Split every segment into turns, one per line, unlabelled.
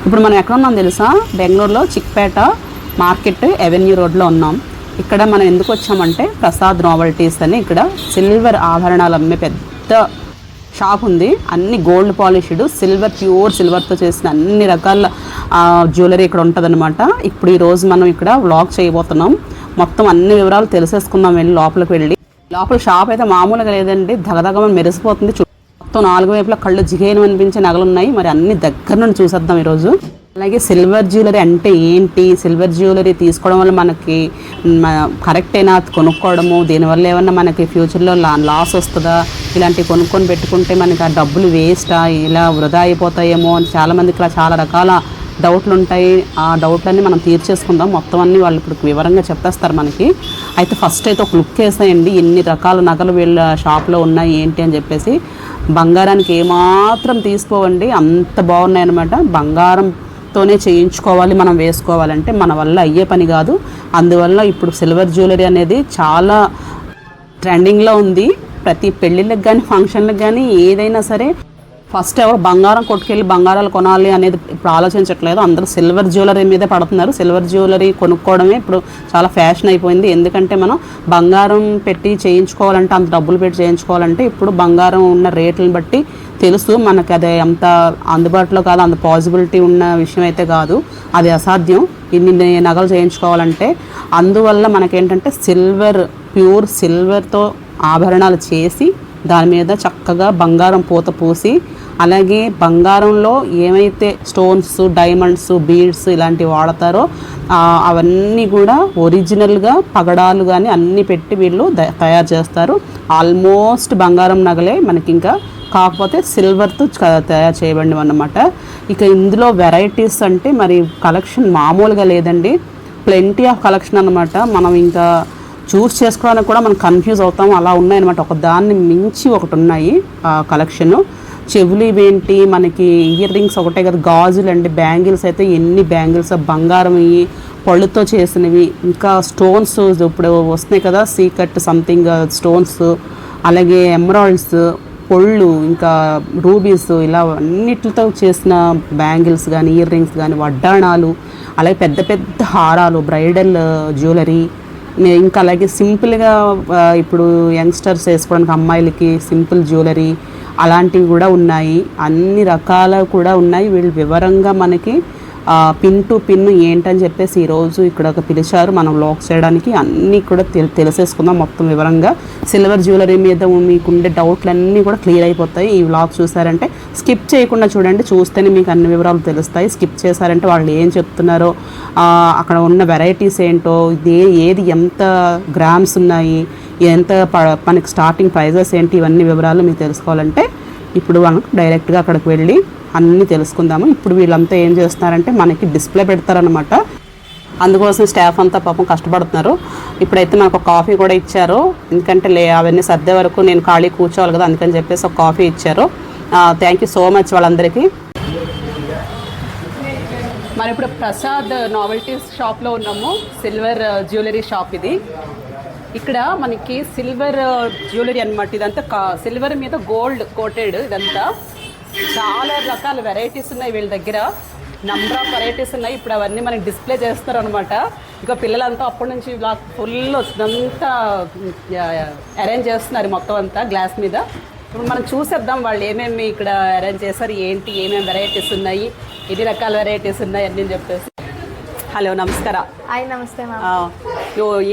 ఇప్పుడు మనం ఎక్కడ ఉన్నాం తెలుసా? బెంగళూరులో చిక్పేట మార్కెట్ అవెన్యూ రోడ్లో ఉన్నాం. ఇక్కడ మనం ఎందుకు వచ్చామంటే ప్రసాద్ నావెల్టీస్ అని ఇక్కడ సిల్వర్ ఆభరణాలు అమ్మే పెద్ద షాప్ ఉంది. అన్ని గోల్డ్ పాలిష్డ్ సిల్వర్, ప్యూర్ సిల్వర్తో చేసిన అన్ని రకాల జ్యువెలరీ ఇక్కడ ఉంటుందన్నమాట. ఇప్పుడు ఈరోజు మనం ఇక్కడ వ్లాగ్ చేయబోతున్నాం. మొత్తం అన్ని వివరాలు తెలిసేసుకుందాం వెళ్ళి లోపలికి వెళ్ళి. లోపల షాప్ అయితే మామూలుగా లేదండి, దగదగమని మెరిసిపోతుంది. మొత్తం 4 వైపులా కళ్ళు జిగేను అనిపించే నగలు ఉన్నాయి. మరి అన్ని దగ్గర నుండి చూసేద్దాం ఈరోజు. అలాగే సిల్వర్ జ్యువెలరీ అంటే ఏంటి, సిల్వర్ జ్యువెలరీ తీసుకోవడం వల్ల మనకి కరెక్ట్ అయినా కొనుక్కోవడము, దీనివల్ల ఏమన్నా మనకి ఫ్యూచర్లో లాస్ వస్తుందా, ఇలాంటివి కొనుక్కొని పెట్టుకుంటే మనకి ఆ డబ్బులు వేస్టా, ఇలా వృధా అయిపోతాయేమో అని చాలామందికి ఇలా చాలా రకాల డౌట్లు ఉంటాయి. ఆ డౌట్లన్నీ మనం తీర్చేసుకుందాం. మొత్తం అన్నీ వాళ్ళు ఇప్పుడు వివరంగా చెప్పేస్తారు మనకి. అయితే ఫస్ట్ అయితే ఒక లుక్ వేసాయండి, ఎన్ని రకాల నగలు వీళ్ళ షాప్లో ఉన్నాయి ఏంటి అని చెప్పేసి. బంగారానికి ఏమాత్రం తీసుకోవండి, అంత బాగున్నాయి అన్నమాట. బంగారంతోనే చేయించుకోవాలి మనం, వేసుకోవాలంటే మన వల్ల అయ్యే పని కాదు. అందువల్ల ఇప్పుడు సిల్వర్ జ్యువెలరీ అనేది చాలా ట్రెండింగ్లో ఉంది. ప్రతి పెళ్ళిళ్ళకి కానీ ఫంక్షన్లకు కానీ ఏదైనా సరే ఫస్ట్ ఎవరు బంగారం కొట్టుకెళ్ళి బంగారాలు కొనాలి అనేది ఇప్పుడు ఆలోచించట్లేదు. అందరూ సిల్వర్ జ్యువెలరీ మీదే పడుతున్నారు. సిల్వర్ జ్యువెలరీ కొనుక్కోవడమే ఇప్పుడు చాలా ఫ్యాషన్ అయిపోయింది. ఎందుకంటే మనం బంగారం పెట్టి చేయించుకోవాలంటే, అంత డబ్బులు పెట్టి చేయించుకోవాలంటే ఇప్పుడు బంగారం ఉన్న రేట్లను బట్టి తెలుసు మనకు అది అంత అందుబాటులో కాదు, అంత పాసిబిలిటీ ఉన్న విషయం అయితే కాదు, అది అసాధ్యం ఇన్ని నగలు చేయించుకోవాలంటే. అందువల్ల మనకేంటంటే సిల్వర్, ప్యూర్ సిల్వర్తో ఆభరణాలు చేసి దాని మీద చక్కగా బంగారం పూత పూసి, అలాగే బంగారంలో ఏమైతే స్టోన్స్, డైమండ్స్, బీడ్స్ ఇలాంటివి వాడతారో అవన్నీ కూడా ఒరిజినల్గా పగడాలు కానీ అన్నీ పెట్టి వీళ్ళు తయారు చేస్తారు. ఆల్మోస్ట్ బంగారం నగలే మనకి, ఇంకా కాకపోతే సిల్వర్తో తయారు చేయబడినవి అన్నమాట. ఇక ఇందులో వెరైటీస్ అంటే మరి కలెక్షన్ మామూలుగా లేదండి, ప్లెంటీ ఆఫ్ కలెక్షన్ అన్నమాట. మనం ఇంకా చూస్ చేసుకోవడానికి కూడా మనం కన్ఫ్యూజ్ అవుతాం, అలా ఉన్నాయన్నమాట. ఒక దాన్ని మించి ఒకటి ఉన్నాయి ఆ కలెక్షను. చెవులు ఏంటి, మనకి ఇయర్ రింగ్స్ ఒకటే కదా, గాజులు అండి, బ్యాంగిల్స్ అయితే ఎన్ని బ్యాంగిల్స్, బంగారం పళ్ళుతో చేసినవి, ఇంకా స్టోన్స్ ఇప్పుడు వస్తున్నాయి కదా, సీకట్ సంథింగ్ స్టోన్స్, అలాగే ఎమరాల్డ్స్, పొళ్ళు, ఇంకా రూబీస్, ఇలా అన్నిటితో చేసిన బ్యాంగిల్స్ కానీ, ఇయర్ రింగ్స్ కానీ, వడ్డాణాలు, అలాగే పెద్ద పెద్ద హారాలు, బ్రైడల్ జ్యువెలరీ, ఇంకా అలాగే సింపుల్గా ఇప్పుడు యంగ్స్టర్స్ వేసుకోవడానికి అమ్మాయిలకి సింపుల్ జ్యువెలరీ అలాంటివి కూడా ఉన్నాయి. అన్ని రకాల కూడా ఉన్నాయి. వీళ్ళు వివరంగా మనకి పిన్ టు పిన్ ఏంటని చెప్పేసి ఈరోజు ఇక్కడ పిలిచారు మనం వ్లాగ్ చేయడానికి. అన్నీ కూడా తెలిసేసుకుందాం మొత్తం వివరంగా. సిల్వర్ జ్యువెలరీ మీద మీకుండే డౌట్లన్నీ కూడా క్లియర్ అయిపోతాయి ఈ వ్లాగ్ చూసారంటే. స్కిప్ చేయకుండా చూడండి, చూస్తేనే మీకు అన్ని వివరాలు తెలుస్తాయి. స్కిప్ చేశారంటే వాళ్ళు ఏం చెప్తున్నారో, అక్కడ ఉన్న వెరైటీస్ ఏంటో, ఏది ఎంత గ్రామ్స్ ఉన్నాయి, ఎంత మనకి స్టార్టింగ్ ప్రైజెస్ ఏంటి, ఇవన్నీ వివరాలు మీకు తెలుసుకోవాలంటే ఇప్పుడు మనం డైరెక్ట్గా అక్కడికి వెళ్ళి అన్నీ తెలుసుకుందాము. ఇప్పుడు వీళ్ళంతా ఏం చేస్తున్నారంటే మనకి డిస్ప్లే పెడతారనమాట, అందుకోసం స్టాఫ్ అంతా పాపం కష్టపడుతున్నారు. ఇప్పుడైతే నాకు ఒక కాఫీ కూడా ఇచ్చారు, ఎందుకంటే అవన్నీ సర్దే వరకు నేను ఖాళీ కూర్చోవాలి కదా, అందుకని చెప్పేసి ఒక కాఫీ ఇచ్చారు. థ్యాంక్ యూ సో మచ్ వాళ్ళందరికీ. మరి ఇప్పుడు ప్రసాద్ నావెల్టీస్ షాప్లో ఉన్నాము, సిల్వర్ జ్యువెలరీ షాప్ ఇది. ఇక్కడ మనకి సిల్వర్ జ్యువెలరీ అనమాట. ఇదంతా సిల్వర్ మీద గోల్డ్ కోటెడ్, ఇదంతా చాలా రకాల వెరైటీస్ ఉన్నాయి వీళ్ళ దగ్గర, నంబర్ ఆఫ్ వెరైటీస్ ఉన్నాయి. ఇప్పుడు అవన్నీ మనకి డిస్ప్లే చేస్తారు అనమాట. ఇక పిల్లలంతా అప్పటి నుంచి ఇలా ఫుల్ అంతా అరేంజ్ చేస్తున్నారు మొత్తం అంతా గ్లాస్ మీద. ఇప్పుడు మనం చూసేద్దాం వాళ్ళు ఏమేమి ఇక్కడ అరేంజ్ చేస్తారు, ఏంటి, ఏమేమి వెరైటీస్ ఉన్నాయి, ఎన్ని రకాల వెరైటీస్ ఉన్నాయి అని చెప్పేసి. ಹಲೋ ನಮಸ್ಕಾರ.
ಹಾಯ್ ನಮಸ್ತೆ ಮ್ಯಾಮ್.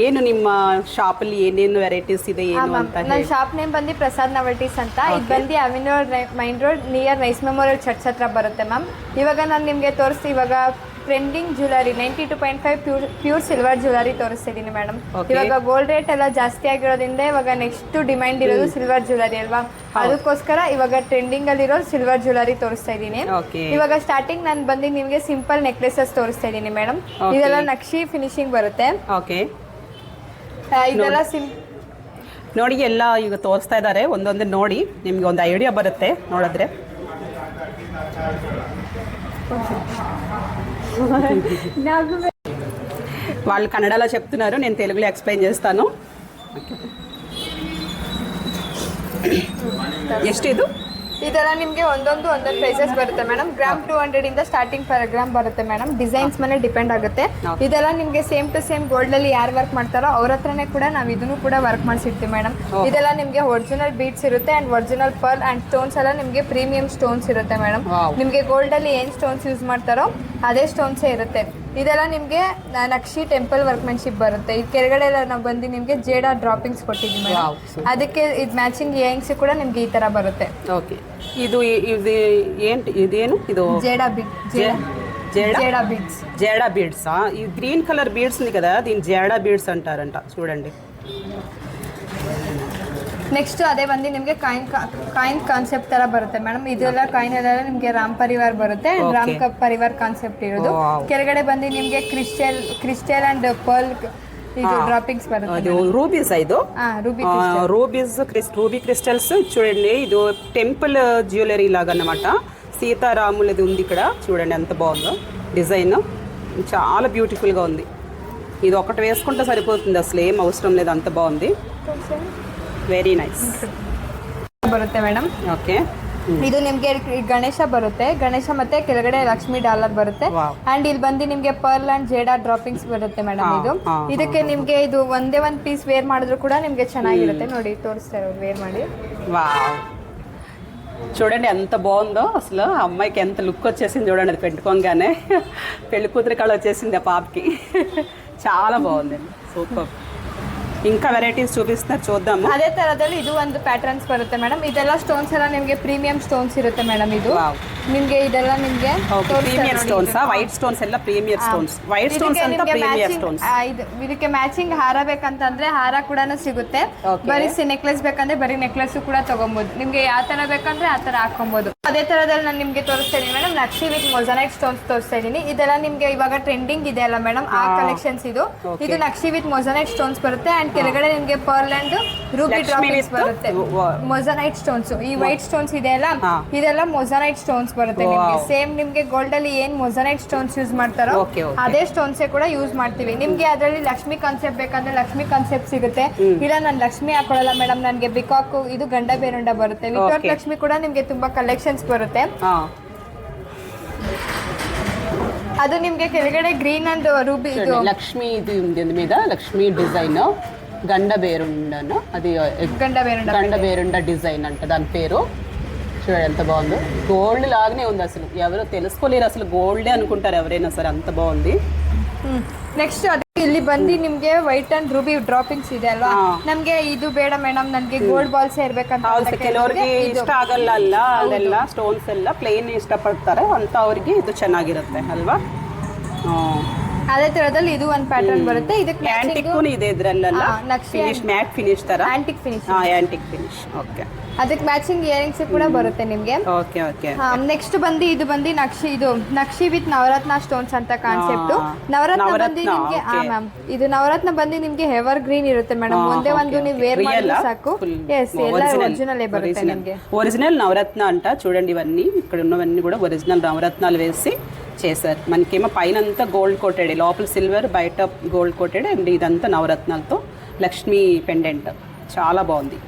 ಏನು ನಿಮ್ಮ ಶಾಪಲ್ಲಿ ಏನೇನು ವೆರೈಟೀಸ್ ಇದೆ ಏನು ಅಂತ?
ನನ್ನ ಶಾಪ್ ನೇಮ್ ಬಂದು ಪ್ರಸಾದ್ ನಾವಲ್ಟೀಸ್ ಅಂತ. ಇದು ಬಂದು avenue main road near Rice memorial church ಹತ್ರ ಬರುತ್ತೆ ಮ್ಯಾಮ್. ಇವಾಗ ನಾನು ನಿಮಗೆ ತೋರಿಸ್ತೀನಿ, ಇವಾಗ trending jewellery 92.5 pure silver jewellery ತೋರಿಸ್ತಿದ್ದೀನಿ ಮೇಡಮ್. ಇವಾಗ ಗೋಲ್ಡ್ ರೇಟ್ ಎಲ್ಲ ಜಾಸ್ತಿ ಆಗಿರೋದ್ರಿಂದ ಇವಾಗ ನೆಕ್ಸ್ಟ್ ಡಿಮ್ಯಾಂಡ್ ಇರೋದು ಸಿಲ್ವರ್ ಜ್ಯುವೆಲರಿ ಅಲ್ವಾ, ಅದಕ್ಕೋಸ್ಕರ ಇವಾಗ ಟ್ರೆಂಡಿಂಗ್ ಅಲ್ಲಿರೋ ಸಿಲ್ವರ್ ಜ್ಯುವೆಲರಿ ತೋರಿಸ್ತಾ ಇದ್ದೀನಿ. ಇವಾಗ ಸ್ಟಾರ್ಟಿಂಗ್ ನಾನು ಬಂದು ನಿಮಗೆ ಸಿಂಪಲ್ ನೆಕ್ಲೆಸಸ್ ತೋರಿಸ್ತಾ ಇದ್ದೀನಿ ಮೇಡಮ್. ಇದೆಲ್ಲ ನಕ್ಷಿ ಫಿನಿಶಿಂಗ್ ಬರುತ್ತೆ. ಇದೆಲ್ಲ
ನೋಡಿ ಎಲ್ಲ ಈಗ ತೋರಿಸ್ತಾ ಇದ್ದಾರೆ, ಒಂದೊಂದು ನೋಡಿ ನಿಮ್ಗೆ ಒಂದು ಐಡಿಯಾ ಬರುತ್ತೆ ನೋಡಿದ್ರೆ. వాళ్ళు కన్నడలో చెప్తున్నారు, నేను తెలుగులో ఎక్స్ప్లెయిన్ చేస్తాను. ಎಷ್ಟು ಇದು?
ಇದೆಲ್ಲ ನಿಮಗೆ ಒಂದೊಂದು ಪ್ರೈಸಸ್ ಬರುತ್ತೆ ಮೇಡಮ್. ಗ್ರಾಮ್ 200 ಇಂದ ಸ್ಟಾರ್ಟಿಂಗ್ ಪರ್ ಗ್ರಾಮ್ ಬರುತ್ತೆ ಮೇಡಮ್. ಡಿಸೈನ್ಸ್ ಮೇಲೆ ಡಿಪೆಂಡ್ ಆಗುತ್ತೆ. ಇದೆಲ್ಲ ನಿಮಗೆ ಸೇಮ್ ಟು ಸೇಮ್ ಗೋಲ್ಡ್ ಅಲ್ಲಿ ಯಾರು ವರ್ಕ್ ಮಾಡ್ತಾರೋ ಅವ್ರ ಹತ್ರನೇ ಕೂಡ ನಾವು ಇದನ್ನು ಕೂಡ ವರ್ಕ್ ಮಾಡಿಸಿರ್ತೀವಿ ಮೇಡಮ್. ಇದೆಲ್ಲ ನಿಮಗೆ ಒರಿಜಿನಲ್ ಬೀಡ್ಸ್ ಇರುತ್ತೆ and original pearl and stones ಎಲ್ಲ ನಿಮಗೆ ಪ್ರೀಮಿಯಂ ಸ್ಟೋನ್ಸ್ ಇರುತ್ತೆ ಮೇಡಮ್. ನಿಮಗೆ ಗೋಲ್ಡ್ ಅಲ್ಲಿ ಏನ್ ಸ್ಟೋನ್ಸ್ ಯೂಸ್ ಮಾಡ್ತಾರೋ ಅದೇ ಸ್ಟೋನ್ಸೇ ಇರುತ್ತೆ. ಇದೆಲ್ಲ ನಿಮಗೆ ನಕ್ಷಿ ಟೆಂಪಲ್ ವರ್ಕ್ಮೆನ್ಶಿಪ್ ಬರುತ್ತೆ. ಈ ಕೆಳಗಡೆ ಎಲ್ಲ ನಾವು ಬಂದು ನಿಮಗೆ ಜೇಡ ಡ್ರಾಪಿಂಗ್ಸ್ ಕೊಟ್ಟಿದ್ದೀವಿ ಮೇಡಮ್. ಅದಕ್ಕೆ ಇದು ಮ್ಯಾಚಿಂಗ್ ಇಯರಿಂಗ್ಸ್ ಕೂಡ ನಿಮ್ಗೆ ಈ ತರ ಬರುತ್ತೆ.
ಓಕೆ, ಇದೇನು ಇದು
జేడా బీడ్స్.
జేడా బీడ్స్. ఈ గ్రీన్ కలర్ బీడ్స్ ఉంది కదా, దీని జేడా బీడ్స్ అంటారంట. చూడండి.
ನೆಕ್ಸ್ಟ್ ಅದೇ ಬಂದು ನಿಮಗೆ ಕಾಯಿನ್ ಕಾನ್ಸೆಪ್ಟ್ ತರ ಬರುತ್ತೆ ಮೇಡಮ್. ಇದೆಲ್ಲ ಕಾಯಿನ್ ಎಲ್ಲ ನಿಮಗೆ ರಾಮ್ ಪರಿವಾರ್ ಬರುತ್ತೆ. ರಾಮ್ ಪರಿವಾರ್ ಕಾನ್ಸೆಪ್ಟ್ ಇರೋದು. ಕೆಳಗಡೆ ಬಂದು ನಿಮಗೆ ಕ್ರಿಸ್ಟಲ್ ಅಂಡ್ ಪರ್ಲ್ ಇದು డ్రాపింగ్స్ బರುತ್ತೆ.
రూబీస్ ఇది రూబీ క్రిస్టల్స్ చూడండి. ఇది టెంపుల్ జ్యువెలరీ లాగా అన్నమాట. సీతారాములది ఉంది ఇక్కడ. చూడండి ఎంత బాగుందో డిజైన్. చాలా బ్యూటిఫుల్గా ఉంది. ఇది ఒకటి వేసుకుంటే సరిపోతుంది, అసలు ఏం అవసరం లేదు, అంత బాగుంది. ವೆರಿ ನೈಸ್
ಬರುತ್ತೆ ಮೇಡಮ್.
ಓಕೆ,
ಇದು ನಿಮಗೆ ಗಣೇಶ ಬರುತ್ತೆ. ಗಣೇಶ ಮತ್ತೆ ಕೆಳಗಡೆ ಲಕ್ಷ್ಮಿ ಡಾಲರ್ ಬರುತ್ತೆ. ಅಂಡ್ ಇಲ್ಲಿ ಬಂದು ನಿಮಗೆ ಪರ್ಲ್ ಅಂಡ್ ಜೇಡಾ ಡ್ರಾಪಿಂಗ್ಸ್ ಬರುತ್ತೆ ಮೇಡಮ್. ಇದಕ್ಕೆ ನಿಮಗೆ ಇದು ಒಂದೇ ಒಂದು ಪೀಸ್ ವೇರ್ ಮಾಡಿದ್ರು ಕೂಡ ನಿಮಗೆ ಚೆನ್ನಾಗಿರುತ್ತೆ. ನೋಡಿ ತೋರಿಸ್ತಾರೆ ಅವ್ರು ವೇರ್ ಮಾಡಿ.
వావ్, చూడండి ఎంత బాగుందో అసలు. అమ్మాయికి ఎంత లుక్ వచ్చేసింది చూడండి, అది పెట్టుకోగానే పెళ్లి కూతురి కళ వచ్చేసింది ఆ పాపకి. చాలా బాగుందండి, సూపర్. ఇంకా వెరైటీస్ చూపిస్తున్నారు, చూద్దాము.
అదే తరದಲ್ಲಿ ಇದು ಒಂದು ಪ್ಯಾಟರ್ನ್ಸ್ ಬರುತ್ತೆ ಮೇಡಮ್. ಇದೆಲ್ಲ ಸ್ಟೋನ್ಸ್ ಎಲ್ಲ ನಿಮಗೆ ಪ್ರೀಮಿಯಂ ಸ್ಟೋನ್ಸ್ ಇರುತ್ತೆ ಮೇಡಮ್. ಇದು ನಿಮಗೆ ಇದೆಲ್ಲ ನಿಮಗೆ
ಪ್ರೀಮಿಯರ್ ಸ್ಟೋನ್ಸ್. ವೈಟ್ ಸ್ಟೋನ್ಸ್ ಎಲ್ಲ ಪ್ರೀಮಿಯರ್ ಸ್ಟೋನ್ಸ್. ವೈಟ್ ಸ್ಟೋನ್ಸ್ ಅಂತ ಪ್ರೀಮಿಯರ್ ಸ್ಟೋನ್ಸ್.
ಇದಕ್ಕೆ ಮ್ಯಾಚಿಂಗ್ ಹಾರ ಬೇಕಂತಂದ್ರೆ ಹಾರ ಕೂಡ ಸಿಗುತ್ತೆ. ಬರೀ ನೆಕ್ಲೆಸ್ ಬೇಕಂದ್ರೆ ಬರೀ ನೆಕ್ಲೆಸ್ ಕೂಡ ತಗೊಬಹುದು. ನಿಮ್ಗೆ ಯಾವ ತರ ಬೇಕಂದ್ರೆ ಆ ತರ ಹಾಕೊಬಹುದು. ಅದೇ ತರದಲ್ಲಿ ನಾನು ನಿಮ್ಗೆ ತೋರಿಸ್ತಾ ಇದೀನಿ ಮೇಡಮ್. ನಕ್ಷಿ ವಿತ್ ಮೊಸನೈಟ್ ಸ್ಟೋನ್ಸ್ ತೋರಿಸ್ತಾ ಇದೀನಿ. ಇದೆಲ್ಲ ನಿಮ್ಗೆ ಇವಾಗ ಟ್ರೆಂಡಿಂಗ್ ಇದೆ ಅಲ್ಲ ಮೇಡಮ್, ಆ ಕಲೆಕ್ಷನ್ಸ್ ಇದು. ಇದು ನಕ್ಷಿ ವಿತ್ ಮೊಸನೈಟ್ ಸ್ಟೋನ್ಸ್ ಬರುತ್ತೆ. ಅಂಡ್ ಕೆಳಗಡೆ ನಿಮ್ಗೆ ಪರ್ಲ್ ಅಂಡ್ ರೂಬಿ ಡ್ರಾಪಿಂಗ್ಸ್ ಬರುತ್ತೆ. ಮೊಸನೈಟ್ ಸ್ಟೋನ್ಸ್, ಈ ವೈಟ್ ಸ್ಟೋನ್ಸ್ ಇದೆ ಅಲ್ಲ, ಇದೆಲ್ಲ ಮೊಸನೈಟ್ ಸ್ಟೋನ್ಸ್ ಬರುತ್ತೆ ನಿಮ್ಗೆ. ಸೇಮ್ ನಿಮ್ಗೆ ಗೋಲ್ಡ್ ಅಲ್ಲಿ ಏನ್ ಮೊಸನೈಟ್ ಸ್ಟೋನ್ಸ್ ಯೂಸ್ ಮಾಡ್ತಾರೋ ಅದೇ ಸ್ಟೋನ್ಸ್ ಕೂಡ ಯೂಸ್ ಮಾಡ್ತೀವಿ. ನಿಮ್ಗೆ ಅದರಲ್ಲಿ ಲಕ್ಷ್ಮಿ ಕಾನ್ಸೆಪ್ಟ್ ಬೇಕಂದ್ರೆ ಲಕ್ಷ್ಮಿ ಕಾನ್ಸೆಪ್ಟ್ ಸಿಗುತ್ತೆ. ಇಲ್ಲ ನಾನು ಲಕ್ಷ್ಮಿ ಹಾಕೊಳ್ಳಲ್ಲ ಮೇಡಮ್, ನನಗೆ ಬಿಕಾಕು ಇದು ಗಂಡ ಬೇರುಂಡ ಬರುತ್ತೆ. ವಿತೌಟ್ ಲಕ್ಷ್ಮಿ ಕೂಡ ನಿಮ್ಗೆ ತುಂಬಾ ಕಲೆಕ್ಷನ್ಸ್ ಬರುತ್ತೆ. ಅದು ನಿಮ್ಗೆ ಕೆಳಗಡೆ ಗ್ರೀನ್ ಅಂಡ್ ರೂಬಿ ಇದು
లక్ష్మి ఇది ఉంది మీద. లక్ష్మి డిజైన్ గండ బేరుండను, అది గండ బేరుండ డిజైన్ అంట దాని పేరు. చూడండి ఎంత బాగుందో. గోల్డ్ లాగానే ఉంది అసలు. ఎవరో తెలుసుకోలేరు అసలు, గోల్డే అనుకుంటారు ఎవరైనా సరే, అంత బాగుంది.
ನೆಕ್ಸ್ಟ್ ಅದು ಇಲ್ಲಿ ಬಂದು ನಿಮ್ಗೆ ವೈಟ್ ಅಂಡ್ ರೂಬಿ ಡ್ರಾಪಿಂಗ್ಸ್ ಇದೆ ಅಲ್ವಾ. ನಮ್ಗೆ ಇದು ಬೇಡ ಮೇಡಮ್, ನನ್ಗೆ ಗೋಲ್ಡ್ ಬಾಲ್ಸ್ ಇರ್ಬೇಕಂತ
ಕೆಲವರಿಗೆ ಇಷ್ಟ ಆಗಲ್ಲ ಅಲ್ಲ, ಅದೆಲ್ಲ ಸ್ಟೋನ್ಸ್ ಎಲ್ಲ ಪ್ಲೇನ್ ಇಷ್ಟಪಡ್ತಾರೆ ಅಂತ ಅವ್ರಿಗೆ ಇದು ಚೆನ್ನಾಗಿರುತ್ತೆ ಅಲ್ವಾ.
ಅದೇ ತರದಲ್ಲಿ ಇದು ಒಂದು ಪ್ಯಾಟರ್ನ್ ಬರುತ್ತೆ. ಇದಕ್ಕೆ
ಆಂಟಿಕ್ ಇದೆ ಇದ್ರಲ್ಲೆಲ್ಲ, ಫಿನಿಶ್ ಮ್ಯಾಟ್ ಫಿನಿಶ್ ತರ
antique finish.
Antique finish. Okay,
ಅದಕ್ಕೆ ಮ್ಯಾಚಿಂಗ್ ಇಯರಿಂಗ್ಸ್ ಕೂಡ ಬರುತ್ತೆ ನಿಮ್ಗೆ.
Okay okay.
ನೆಕ್ಸ್ಟ್ ಬಂದು ಇದು ಬಂದು ನಕ್ಷಿ ವಿತ್ ನವರತ್ನ ಸ್ಟೋನ್ಸ್ ಅಂತ ಕಾನ್ಸೆಪ್ಟ್. ನವರತ್ನ ಬಂದು ನಿಮ್ಗೆ ಮ್ಯಾಮ್ ಇದು ನವರತ್ನ ಬಂದು ನಿಮ್ಗೆ ಎವರ್ ಗ್ರೀನ್ ಇರುತ್ತೆ ಮೇಡಮ್. ಒಂದೇ ಒಂದು ನೀವು ವೇರ್ ಮಾಡಿದ್ರೆ ಸಾಕು. ಎಸ್, ಎಲ್ಲ ಒರಿಜಿನಲ್ ಬರುತ್ತೆ ನಿಮ್ಗೆ.
ఒరిజినల్ నవరత్న అంట. చూడండి ఇవన్నీ ఇక్కడ ఉన్నవన్నీ కూడా ఒరిజినల్ నవరత్నాలు వేసి చేశారు. మనకేమో పైన అంతా గోల్డ్ కోటెడ్, లోపల సిల్వర్, బయట గోల్డ్ కోటెడ్. అండ్ ఇదంతా నవరత్నాలతో లక్ష్మీ పెండెంట్. చాలా బాగుంది.